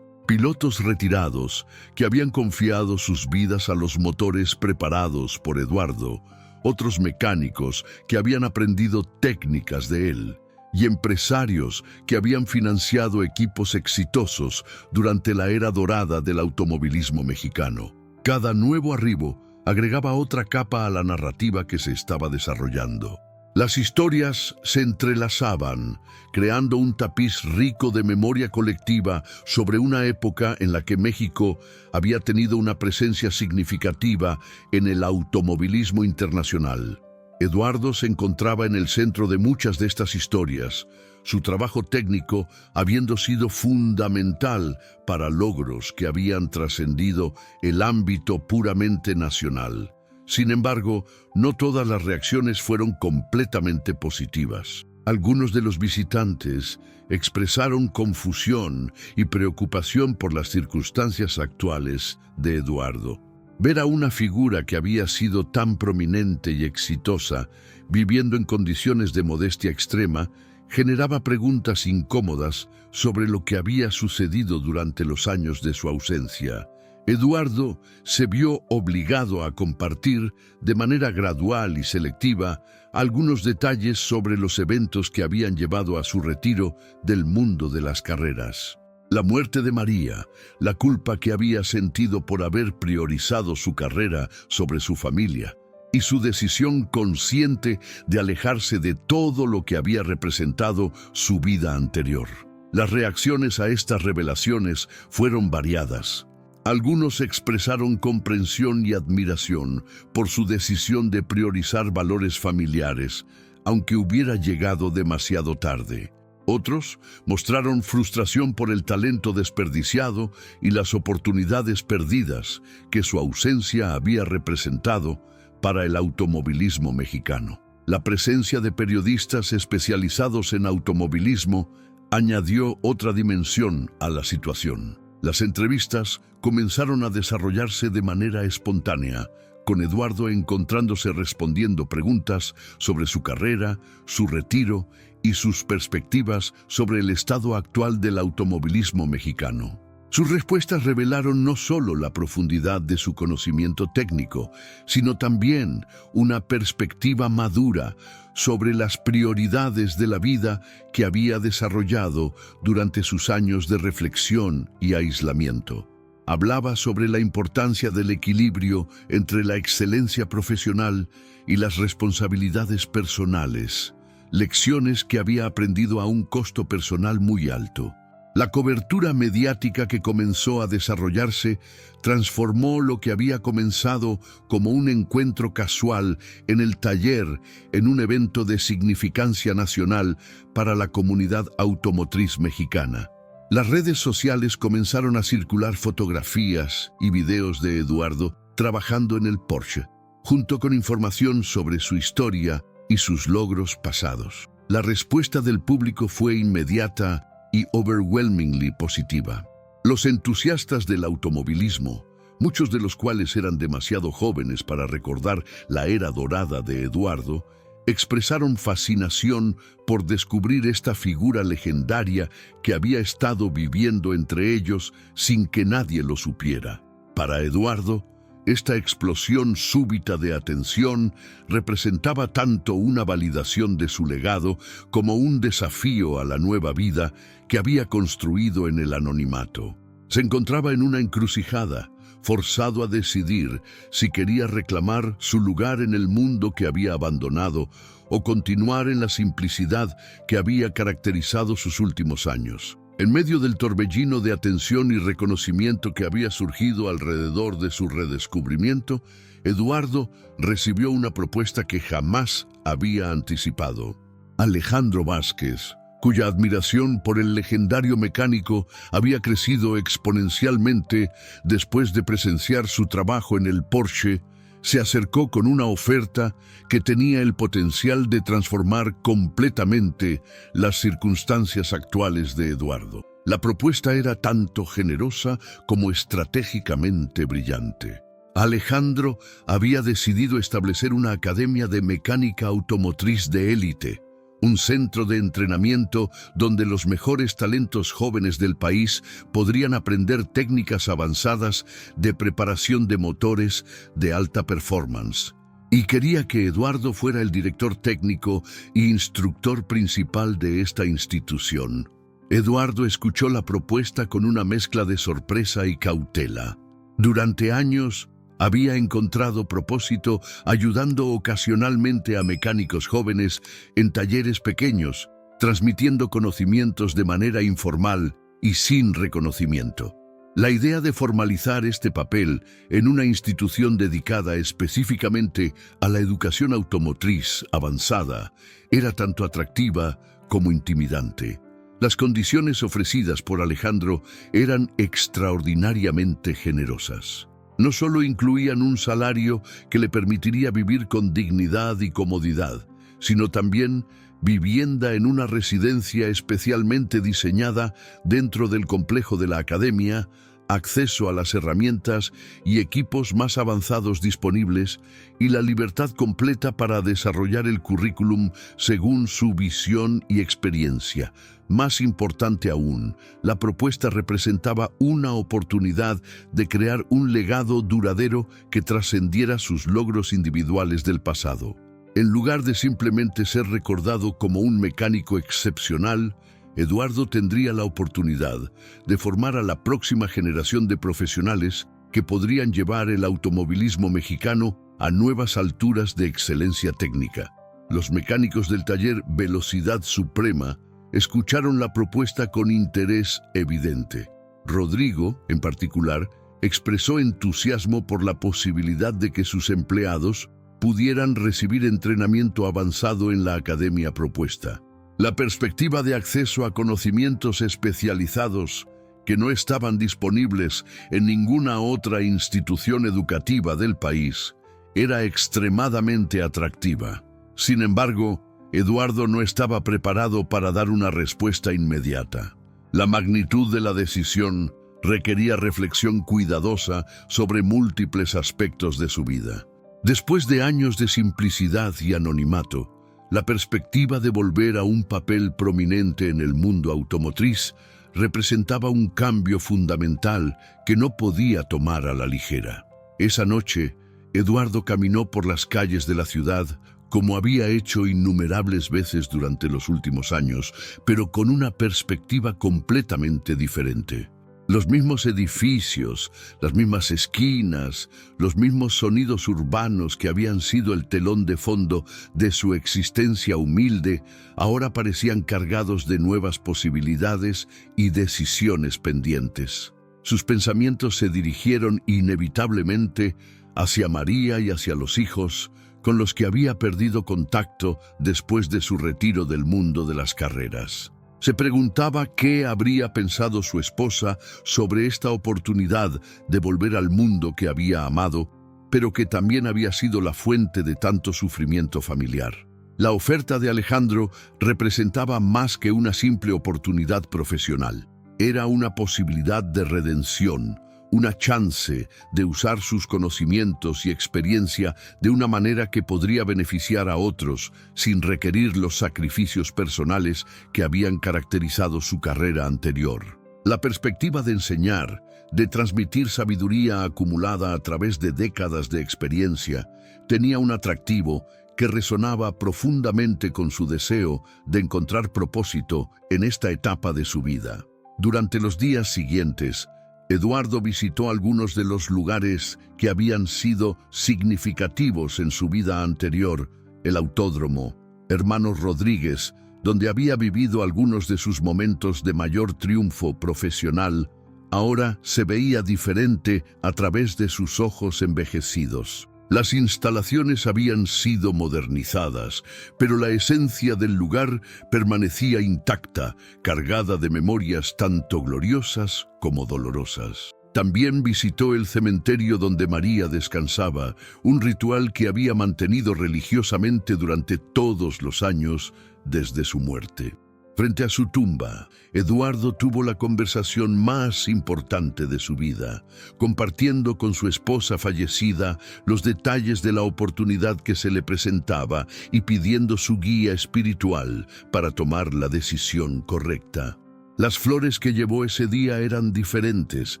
Pilotos retirados que habían confiado sus vidas a los motores preparados por Eduardo, otros mecánicos que habían aprendido técnicas de él, y empresarios que habían financiado equipos exitosos durante la era dorada del automovilismo mexicano. Cada nuevo arribo agregaba otra capa a la narrativa que se estaba desarrollando. Las historias se entrelazaban, creando un tapiz rico de memoria colectiva sobre una época en la que México había tenido una presencia significativa en el automovilismo internacional. Eduardo se encontraba en el centro de muchas de estas historias, su trabajo técnico habiendo sido fundamental para logros que habían trascendido el ámbito puramente nacional. Sin embargo, no todas las reacciones fueron completamente positivas. Algunos de los visitantes expresaron confusión y preocupación por las circunstancias actuales de Eduardo. Ver a una figura que había sido tan prominente y exitosa, viviendo en condiciones de modestia extrema, generaba preguntas incómodas sobre lo que había sucedido durante los años de su ausencia. Eduardo se vio obligado a compartir de manera gradual y selectiva algunos detalles sobre los eventos que habían llevado a su retiro del mundo de las carreras. La muerte de María, la culpa que había sentido por haber priorizado su carrera sobre su familia, y su decisión consciente de alejarse de todo lo que había representado su vida anterior. Las reacciones a estas revelaciones fueron variadas. Algunos expresaron comprensión y admiración por su decisión de priorizar valores familiares, aunque hubiera llegado demasiado tarde. Otros mostraron frustración por el talento desperdiciado y las oportunidades perdidas que su ausencia había representado para el automovilismo mexicano. La presencia de periodistas especializados en automovilismo añadió otra dimensión a la situación. Las entrevistas comenzaron a desarrollarse de manera espontánea, con Eduardo encontrándose respondiendo preguntas sobre su carrera, su retiro y sus perspectivas sobre el estado actual del automovilismo mexicano. Sus respuestas revelaron no solo la profundidad de su conocimiento técnico, sino también una perspectiva madura sobre las prioridades de la vida que había desarrollado durante sus años de reflexión y aislamiento. Hablaba sobre la importancia del equilibrio entre la excelencia profesional y las responsabilidades personales, lecciones que había aprendido a un costo personal muy alto. La cobertura mediática que comenzó a desarrollarse transformó lo que había comenzado como un encuentro casual en el taller en un evento de significancia nacional para la comunidad automotriz mexicana. Las redes sociales comenzaron a circular fotografías y videos de Eduardo trabajando en el Porsche, junto con información sobre su historia y sus logros pasados. La respuesta del público fue inmediata y overwhelmingly positiva. Los entusiastas del automovilismo, muchos de los cuales eran demasiado jóvenes para recordar la era dorada de Eduardo, expresaron fascinación por descubrir esta figura legendaria que había estado viviendo entre ellos sin que nadie lo supiera. Para Eduardo, esta explosión súbita de atención representaba tanto una validación de su legado como un desafío a la nueva vida que había construido en el anonimato. Se encontraba en una encrucijada, forzado a decidir si quería reclamar su lugar en el mundo que había abandonado o continuar en la simplicidad que había caracterizado sus últimos años. En medio del torbellino de atención y reconocimiento que había surgido alrededor de su redescubrimiento, Eduardo recibió una propuesta que jamás había anticipado. Alejandro Vázquez, cuya admiración por el legendario mecánico había crecido exponencialmente después de presenciar su trabajo en el Porsche, se acercó con una oferta que tenía el potencial de transformar completamente las circunstancias actuales de Eduardo. La propuesta era tanto generosa como estratégicamente brillante. Alejandro había decidido establecer una academia de mecánica automotriz de élite, un centro de entrenamiento donde los mejores talentos jóvenes del país podrían aprender técnicas avanzadas de preparación de motores de alta performance. Y quería que Eduardo fuera el director técnico e instructor principal de esta institución. Eduardo escuchó la propuesta con una mezcla de sorpresa y cautela. Durante años, había encontrado propósito ayudando ocasionalmente a mecánicos jóvenes en talleres pequeños, transmitiendo conocimientos de manera informal y sin reconocimiento. La idea de formalizar este papel en una institución dedicada específicamente a la educación automotriz avanzada era tanto atractiva como intimidante. Las condiciones ofrecidas por Alejandro eran extraordinariamente generosas. No solo incluían un salario que le permitiría vivir con dignidad y comodidad, sino también vivienda en una residencia especialmente diseñada dentro del complejo de la academia, acceso a las herramientas y equipos más avanzados disponibles y la libertad completa para desarrollar el currículum según su visión y experiencia. Más importante aún, la propuesta representaba una oportunidad de crear un legado duradero que trascendiera sus logros individuales del pasado. En lugar de simplemente ser recordado como un mecánico excepcional, Eduardo tendría la oportunidad de formar a la próxima generación de profesionales que podrían llevar el automovilismo mexicano a nuevas alturas de excelencia técnica. Los mecánicos del taller Velocidad Suprema escucharon la propuesta con interés evidente. Rodrigo, en particular, expresó entusiasmo por la posibilidad de que sus empleados pudieran recibir entrenamiento avanzado en la academia propuesta. La perspectiva de acceso a conocimientos especializados que no estaban disponibles en ninguna otra institución educativa del país era extremadamente atractiva. Sin embargo, Eduardo no estaba preparado para dar una respuesta inmediata. La magnitud de la decisión requería reflexión cuidadosa sobre múltiples aspectos de su vida. Después de años de simplicidad y anonimato, la perspectiva de volver a un papel prominente en el mundo automotriz representaba un cambio fundamental que no podía tomar a la ligera. Esa noche, Eduardo caminó por las calles de la ciudad como había hecho innumerables veces durante los últimos años, pero con una perspectiva completamente diferente. Los mismos edificios, las mismas esquinas, los mismos sonidos urbanos que habían sido el telón de fondo de su existencia humilde, ahora parecían cargados de nuevas posibilidades y decisiones pendientes. Sus pensamientos se dirigieron inevitablemente hacia María y hacia los hijos, con los que había perdido contacto después de su retiro del mundo de las carreras. Se preguntaba qué habría pensado su esposa sobre esta oportunidad de volver al mundo que había amado, pero que también había sido la fuente de tanto sufrimiento familiar. La oferta de Alejandro representaba más que una simple oportunidad profesional. Era una posibilidad de redención, una chance de usar sus conocimientos y experiencia de una manera que podría beneficiar a otros sin requerir los sacrificios personales que habían caracterizado su carrera anterior. La perspectiva de enseñar, de transmitir sabiduría acumulada a través de décadas de experiencia, tenía un atractivo que resonaba profundamente con su deseo de encontrar propósito en esta etapa de su vida. Durante los días siguientes, Eduardo visitó algunos de los lugares que habían sido significativos en su vida anterior: el autódromo, Hermanos Rodríguez, donde había vivido algunos de sus momentos de mayor triunfo profesional, ahora se veía diferente a través de sus ojos envejecidos. Las instalaciones habían sido modernizadas, pero la esencia del lugar permanecía intacta, cargada de memorias tanto gloriosas como dolorosas. También visitó el cementerio donde María descansaba, un ritual que había mantenido religiosamente durante todos los años desde su muerte. Frente a su tumba, Eduardo tuvo la conversación más importante de su vida, compartiendo con su esposa fallecida los detalles de la oportunidad que se le presentaba y pidiendo su guía espiritual para tomar la decisión correcta. Las flores que llevó ese día eran diferentes,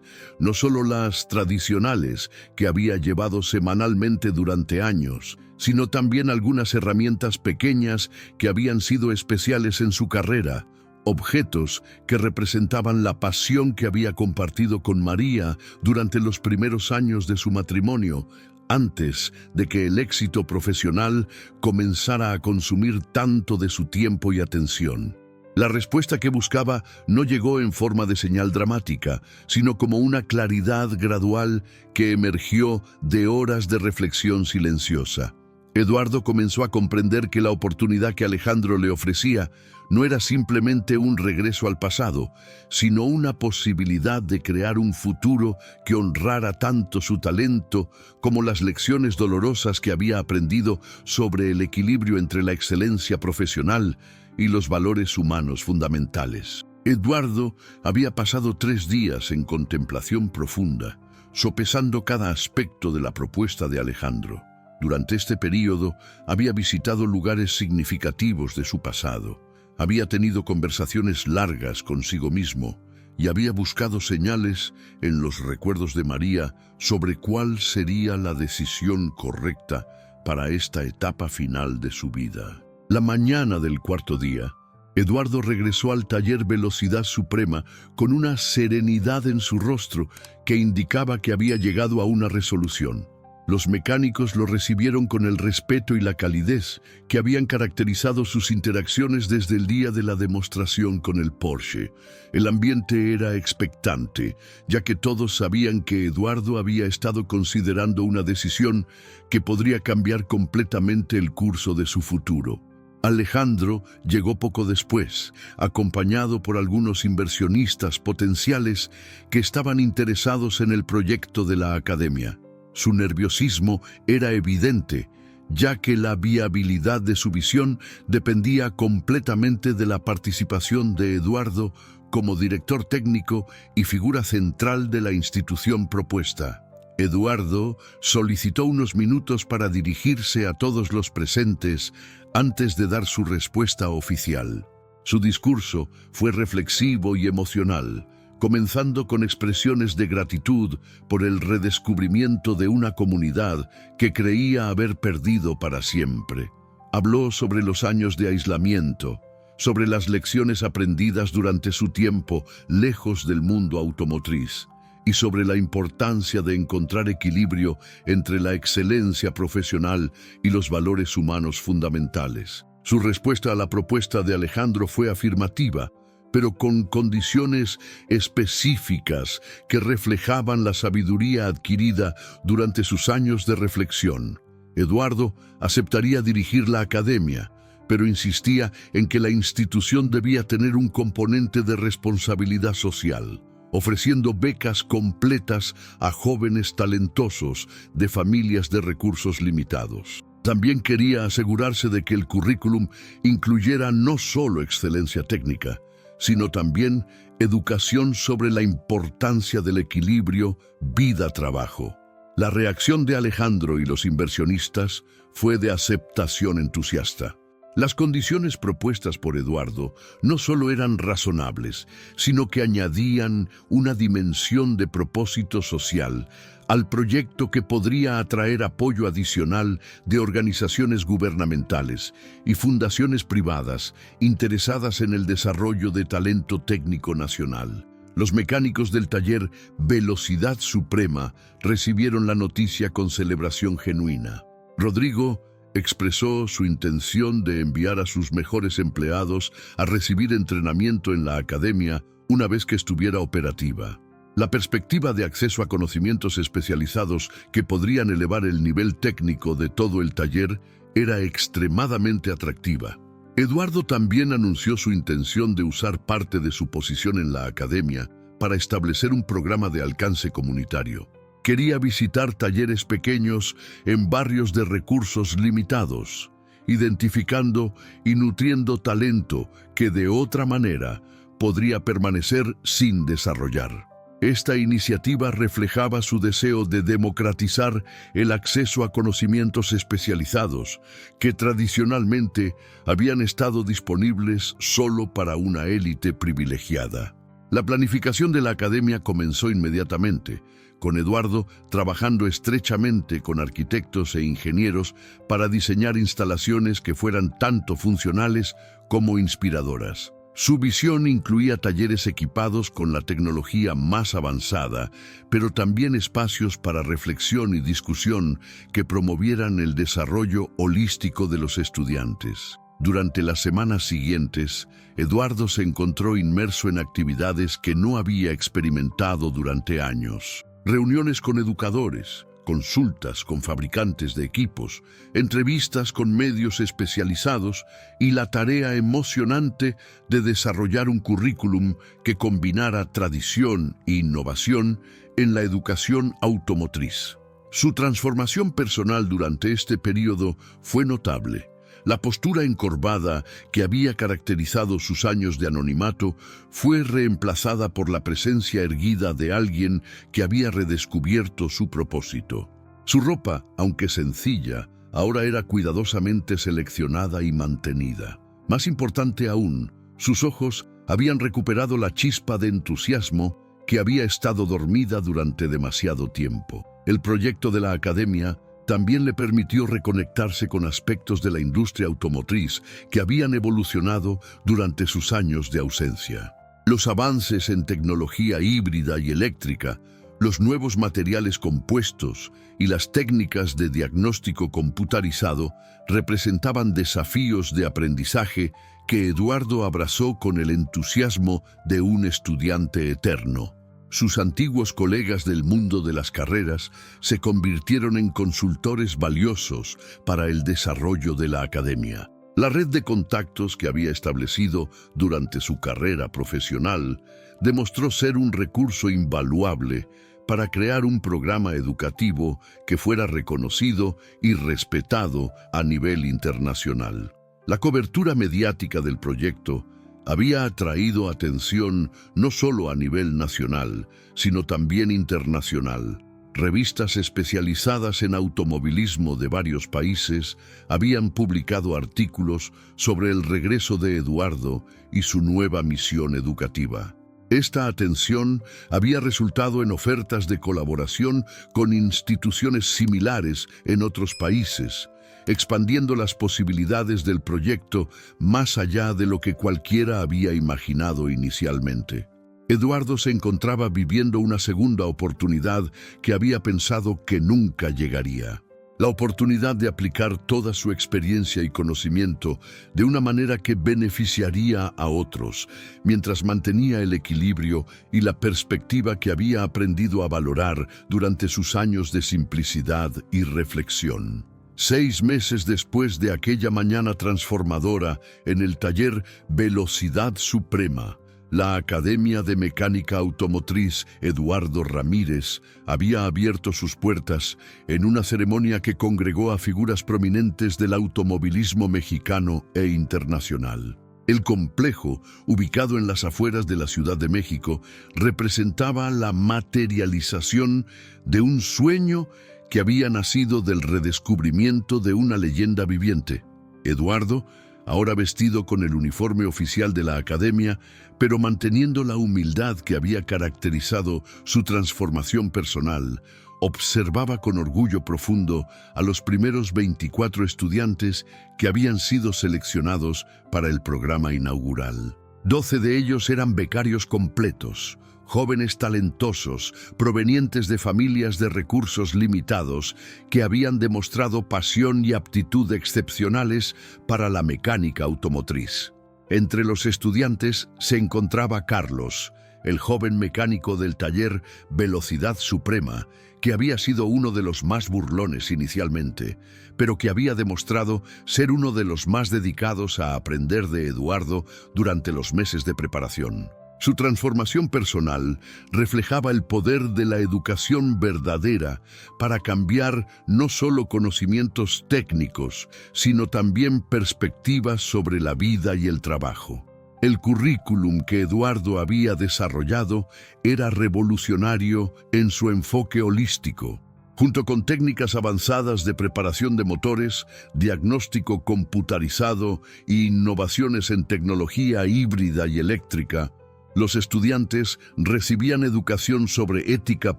no solo las tradicionales que había llevado semanalmente durante años, sino también algunas herramientas pequeñas que habían sido especiales en su carrera, objetos que representaban la pasión que había compartido con María durante los primeros años de su matrimonio, antes de que el éxito profesional comenzara a consumir tanto de su tiempo y atención. La respuesta que buscaba no llegó en forma de señal dramática, sino como una claridad gradual que emergió de horas de reflexión silenciosa. Eduardo comenzó a comprender que la oportunidad que Alejandro le ofrecía no era simplemente un regreso al pasado, sino una posibilidad de crear un futuro que honrara tanto su talento como las lecciones dolorosas que había aprendido sobre el equilibrio entre la excelencia profesional y los valores humanos fundamentales. Eduardo había pasado 3 días en contemplación profunda, sopesando cada aspecto de la propuesta de Alejandro. Durante este período había visitado lugares significativos de su pasado, había tenido conversaciones largas consigo mismo y había buscado señales en los recuerdos de María sobre cuál sería la decisión correcta para esta etapa final de su vida. La mañana del 4.º día, Eduardo regresó al taller Velocidad Suprema con una serenidad en su rostro que indicaba que había llegado a una resolución. Los mecánicos lo recibieron con el respeto y la calidez que habían caracterizado sus interacciones desde el día de la demostración con el Porsche. El ambiente era expectante, ya que todos sabían que Eduardo había estado considerando una decisión que podría cambiar completamente el curso de su futuro. Alejandro llegó poco después, acompañado por algunos inversionistas potenciales que estaban interesados en el proyecto de la academia. Su nerviosismo era evidente, ya que la viabilidad de su visión dependía completamente de la participación de Eduardo como director técnico y figura central de la institución propuesta. Eduardo solicitó unos minutos para dirigirse a todos los presentes antes de dar su respuesta oficial. Su discurso fue reflexivo y emocional, comenzando con expresiones de gratitud por el redescubrimiento de una comunidad que creía haber perdido para siempre. Habló sobre los años de aislamiento, sobre las lecciones aprendidas durante su tiempo lejos del mundo automotriz, y sobre la importancia de encontrar equilibrio entre la excelencia profesional y los valores humanos fundamentales. Su respuesta a la propuesta de Alejandro fue afirmativa, pero con condiciones específicas que reflejaban la sabiduría adquirida durante sus años de reflexión. Eduardo aceptaría dirigir la academia, pero insistía en que la institución debía tener un componente de responsabilidad social, ofreciendo becas completas a jóvenes talentosos de familias de recursos limitados. También quería asegurarse de que el currículum incluyera no solo excelencia técnica, sino también educación sobre la importancia del equilibrio vida-trabajo. La reacción de Alejandro y los inversionistas fue de aceptación entusiasta. Las condiciones propuestas por Eduardo no solo eran razonables, sino que añadían una dimensión de propósito social al proyecto que podría atraer apoyo adicional de organizaciones gubernamentales y fundaciones privadas interesadas en el desarrollo de talento técnico nacional. Los mecánicos del taller Velocidad Suprema recibieron la noticia con celebración genuina. Rodrigo expresó su intención de enviar a sus mejores empleados a recibir entrenamiento en la academia una vez que estuviera operativa. La perspectiva de acceso a conocimientos especializados que podrían elevar el nivel técnico de todo el taller era extremadamente atractiva. Eduardo también anunció su intención de usar parte de su posición en la academia para establecer un programa de alcance comunitario. Quería visitar talleres pequeños en barrios de recursos limitados, identificando y nutriendo talento que de otra manera podría permanecer sin desarrollar. Esta iniciativa reflejaba su deseo de democratizar el acceso a conocimientos especializados que tradicionalmente habían estado disponibles solo para una élite privilegiada. La planificación de la academia comenzó inmediatamente, con Eduardo trabajando estrechamente con arquitectos e ingenieros para diseñar instalaciones que fueran tanto funcionales como inspiradoras. Su visión incluía talleres equipados con la tecnología más avanzada, pero también espacios para reflexión y discusión que promovieran el desarrollo holístico de los estudiantes. Durante las semanas siguientes, Eduardo se encontró inmerso en actividades que no había experimentado durante años. Reuniones con educadores, consultas con fabricantes de equipos, entrevistas con medios especializados y la tarea emocionante de desarrollar un currículum que combinara tradición e innovación en la educación automotriz. Su transformación personal durante este periodo fue notable. La postura encorvada que había caracterizado sus años de anonimato fue reemplazada por la presencia erguida de alguien que había redescubierto su propósito. Su ropa, aunque sencilla, ahora era cuidadosamente seleccionada y mantenida. Más importante aún, sus ojos habían recuperado la chispa de entusiasmo que había estado dormida durante demasiado tiempo. El proyecto de la academia también le permitió reconectarse con aspectos de la industria automotriz que habían evolucionado durante sus años de ausencia. Los avances en tecnología híbrida y eléctrica, los nuevos materiales compuestos y las técnicas de diagnóstico computarizado representaban desafíos de aprendizaje que Eduardo abrazó con el entusiasmo de un estudiante eterno. Sus antiguos colegas del mundo de las carreras se convirtieron en consultores valiosos para el desarrollo de la academia. La red de contactos que había establecido durante su carrera profesional demostró ser un recurso invaluable para crear un programa educativo que fuera reconocido y respetado a nivel internacional. La cobertura mediática del proyecto había atraído atención no solo a nivel nacional, sino también internacional. Revistas especializadas en automovilismo de varios países habían publicado artículos sobre el regreso de Eduardo y su nueva misión educativa. Esta atención había resultado en ofertas de colaboración con instituciones similares en otros países, expandiendo las posibilidades del proyecto más allá de lo que cualquiera había imaginado inicialmente. Eduardo se encontraba viviendo una segunda oportunidad que había pensado que nunca llegaría. La oportunidad de aplicar toda su experiencia y conocimiento de una manera que beneficiaría a otros, mientras mantenía el equilibrio y la perspectiva que había aprendido a valorar durante sus años de simplicidad y reflexión. 6 meses después de aquella mañana transformadora en el taller Velocidad Suprema, la Academia de Mecánica Automotriz Eduardo Ramírez había abierto sus puertas en una ceremonia que congregó a figuras prominentes del automovilismo mexicano e internacional. El complejo, ubicado en las afueras de la Ciudad de México, representaba la materialización de un sueño que había nacido del redescubrimiento de una leyenda viviente. Eduardo, ahora vestido con el uniforme oficial de la academia, pero manteniendo la humildad que había caracterizado su transformación personal, observaba con orgullo profundo a los primeros 24 estudiantes que habían sido seleccionados para el programa inaugural. 12 de ellos eran becarios completos, jóvenes talentosos, provenientes de familias de recursos limitados, que habían demostrado pasión y aptitud excepcionales para la mecánica automotriz. Entre los estudiantes se encontraba Carlos, el joven mecánico del taller Velocidad Suprema, que había sido uno de los más burlones inicialmente, pero que había demostrado ser uno de los más dedicados a aprender de Eduardo durante los meses de preparación. Su transformación personal reflejaba el poder de la educación verdadera para cambiar no solo conocimientos técnicos, sino también perspectivas sobre la vida y el trabajo. El currículum que Eduardo había desarrollado era revolucionario en su enfoque holístico. Junto con técnicas avanzadas de preparación de motores, diagnóstico computarizado e innovaciones en tecnología híbrida y eléctrica, los estudiantes recibían educación sobre ética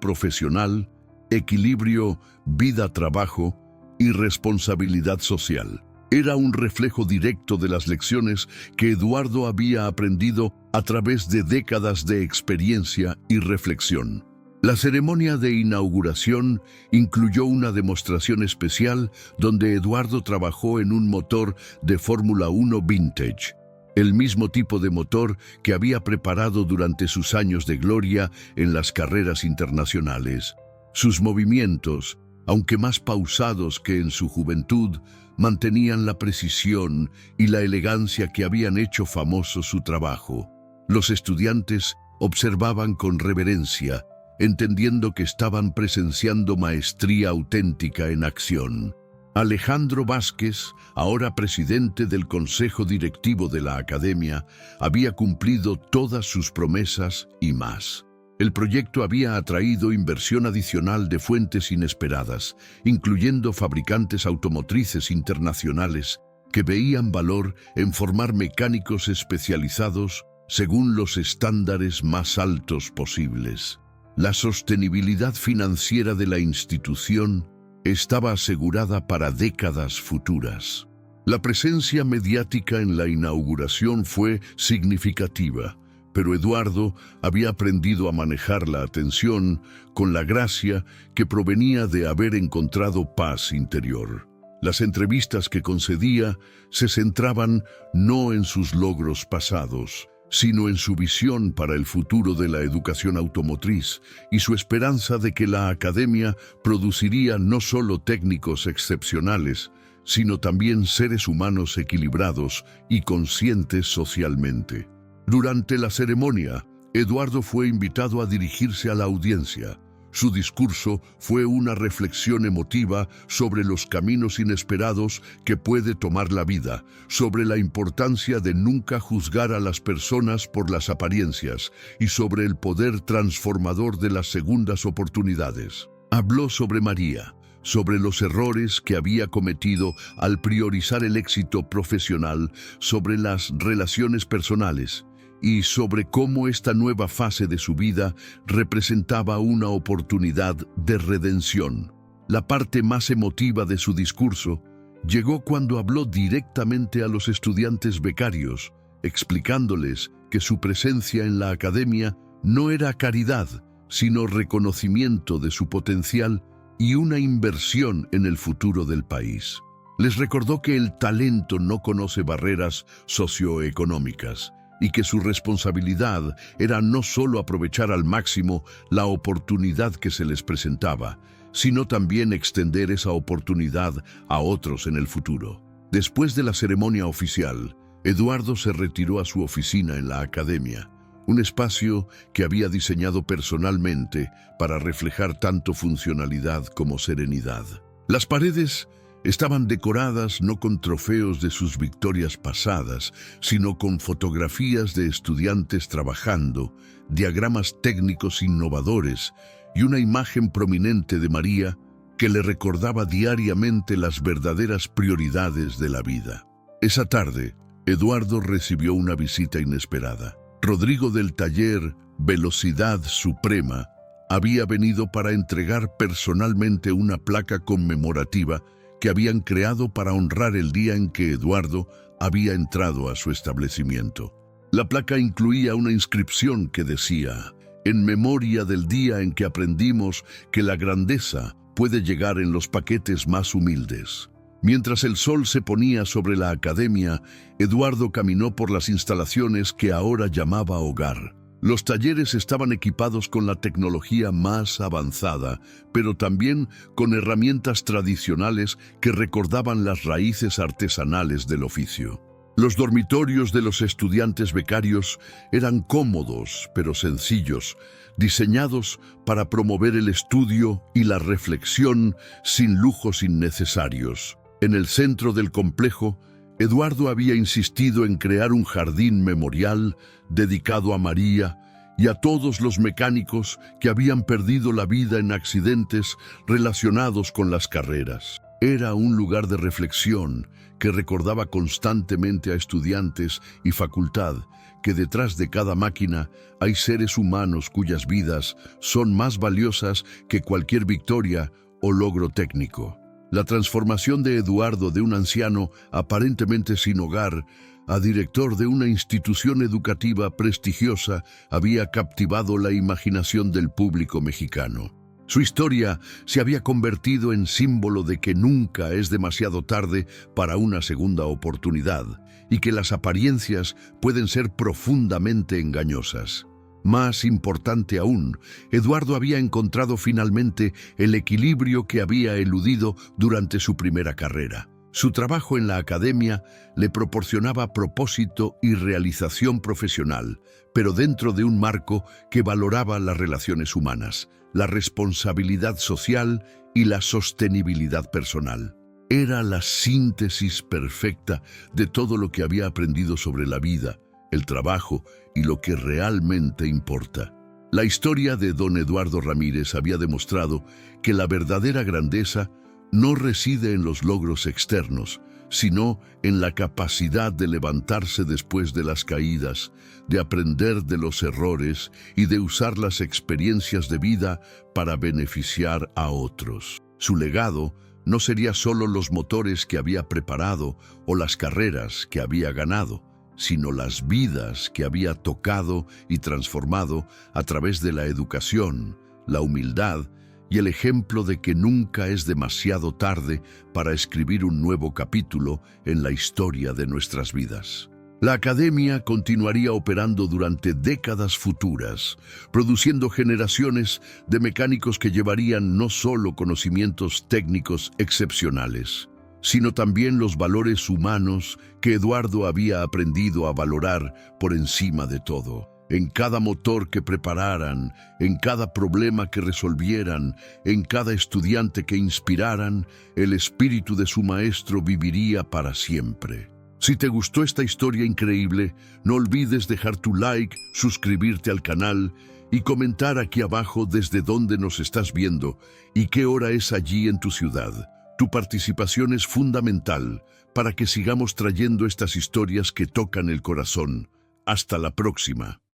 profesional, equilibrio, vida-trabajo y responsabilidad social. Era un reflejo directo de las lecciones que Eduardo había aprendido a través de décadas de experiencia y reflexión. La ceremonia de inauguración incluyó una demostración especial donde Eduardo trabajó en un motor de Fórmula 1 Vintage, el mismo tipo de motor que había preparado durante sus años de gloria en las carreras internacionales. Sus movimientos, aunque más pausados que en su juventud, mantenían la precisión y la elegancia que habían hecho famoso su trabajo. Los estudiantes observaban con reverencia, entendiendo que estaban presenciando maestría auténtica en acción. Alejandro Vázquez, ahora presidente del Consejo Directivo de la Academia, había cumplido todas sus promesas y más. El proyecto había atraído inversión adicional de fuentes inesperadas, incluyendo fabricantes automotrices internacionales que veían valor en formar mecánicos especializados según los estándares más altos posibles. La sostenibilidad financiera de la institución estaba asegurada para décadas futuras. La presencia mediática en la inauguración fue significativa, pero Eduardo había aprendido a manejar la atención con la gracia que provenía de haber encontrado paz interior. Las entrevistas que concedía se centraban no en sus logros pasados, sino en su visión para el futuro de la educación automotriz y su esperanza de que la academia produciría no solo técnicos excepcionales, sino también seres humanos equilibrados y conscientes socialmente. Durante la ceremonia, Eduardo fue invitado a dirigirse a la audiencia. Su discurso fue una reflexión emotiva sobre los caminos inesperados que puede tomar la vida, sobre la importancia de nunca juzgar a las personas por las apariencias y sobre el poder transformador de las segundas oportunidades. Habló sobre María, sobre los errores que había cometido al priorizar el éxito profesional, sobre las relaciones personales y sobre cómo esta nueva fase de su vida representaba una oportunidad de redención. La parte más emotiva de su discurso llegó cuando habló directamente a los estudiantes becarios, explicándoles que su presencia en la academia no era caridad, sino reconocimiento de su potencial y una inversión en el futuro del país. Les recordó que el talento no conoce barreras socioeconómicas y que su responsabilidad era no solo aprovechar al máximo la oportunidad que se les presentaba, sino también extender esa oportunidad a otros en el futuro. Después de la ceremonia oficial, Eduardo se retiró a su oficina en la academia, un espacio que había diseñado personalmente para reflejar tanto funcionalidad como serenidad. Las paredes estaban decoradas no con trofeos de sus victorias pasadas, sino con fotografías de estudiantes trabajando, diagramas técnicos innovadores y una imagen prominente de María que le recordaba diariamente las verdaderas prioridades de la vida. Esa tarde, Eduardo recibió una visita inesperada. Rodrigo del taller Velocidad Suprema había venido para entregar personalmente una placa conmemorativa que habían creado para honrar el día en que Eduardo había entrado a su establecimiento. La placa incluía una inscripción que decía: «En memoria del día en que aprendimos que la grandeza puede llegar en los paquetes más humildes». Mientras el sol se ponía sobre la academia, Eduardo caminó por las instalaciones que ahora llamaba hogar. Los talleres estaban equipados con la tecnología más avanzada, pero también con herramientas tradicionales que recordaban las raíces artesanales del oficio. Los dormitorios de los estudiantes becarios eran cómodos, pero sencillos, diseñados para promover el estudio y la reflexión sin lujos innecesarios. En el centro del complejo, Eduardo había insistido en crear un jardín memorial dedicado a María y a todos los mecánicos que habían perdido la vida en accidentes relacionados con las carreras. Era un lugar de reflexión que recordaba constantemente a estudiantes y facultad que detrás de cada máquina hay seres humanos cuyas vidas son más valiosas que cualquier victoria o logro técnico. La transformación de Eduardo de un anciano aparentemente sin hogar a director de una institución educativa prestigiosa había captivado la imaginación del público mexicano. Su historia se había convertido en símbolo de que nunca es demasiado tarde para una segunda oportunidad y que las apariencias pueden ser profundamente engañosas. Más importante aún, Eduardo había encontrado finalmente el equilibrio que había eludido durante su primera carrera. Su trabajo en la academia le proporcionaba propósito y realización profesional, pero dentro de un marco que valoraba las relaciones humanas, la responsabilidad social y la sostenibilidad personal. Era la síntesis perfecta de todo lo que había aprendido sobre la vida, el trabajo y lo que realmente importa. La historia de don Eduardo Ramírez había demostrado que la verdadera grandeza no reside en los logros externos, sino en la capacidad de levantarse después de las caídas, de aprender de los errores y de usar las experiencias de vida para beneficiar a otros. Su legado no sería solo los motores que había preparado o las carreras que había ganado, sino las vidas que había tocado y transformado a través de la educación, la humildad y el ejemplo de que nunca es demasiado tarde para escribir un nuevo capítulo en la historia de nuestras vidas. La academia continuaría operando durante décadas futuras, produciendo generaciones de mecánicos que llevarían no solo conocimientos técnicos excepcionales, sino también los valores humanos que Eduardo había aprendido a valorar por encima de todo. En cada motor que prepararan, en cada problema que resolvieran, en cada estudiante que inspiraran, el espíritu de su maestro viviría para siempre. Si te gustó esta historia increíble, no olvides dejar tu like, suscribirte al canal y comentar aquí abajo desde dónde nos estás viendo y qué hora es allí en tu ciudad. Tu participación es fundamental para que sigamos trayendo estas historias que tocan el corazón. Hasta la próxima.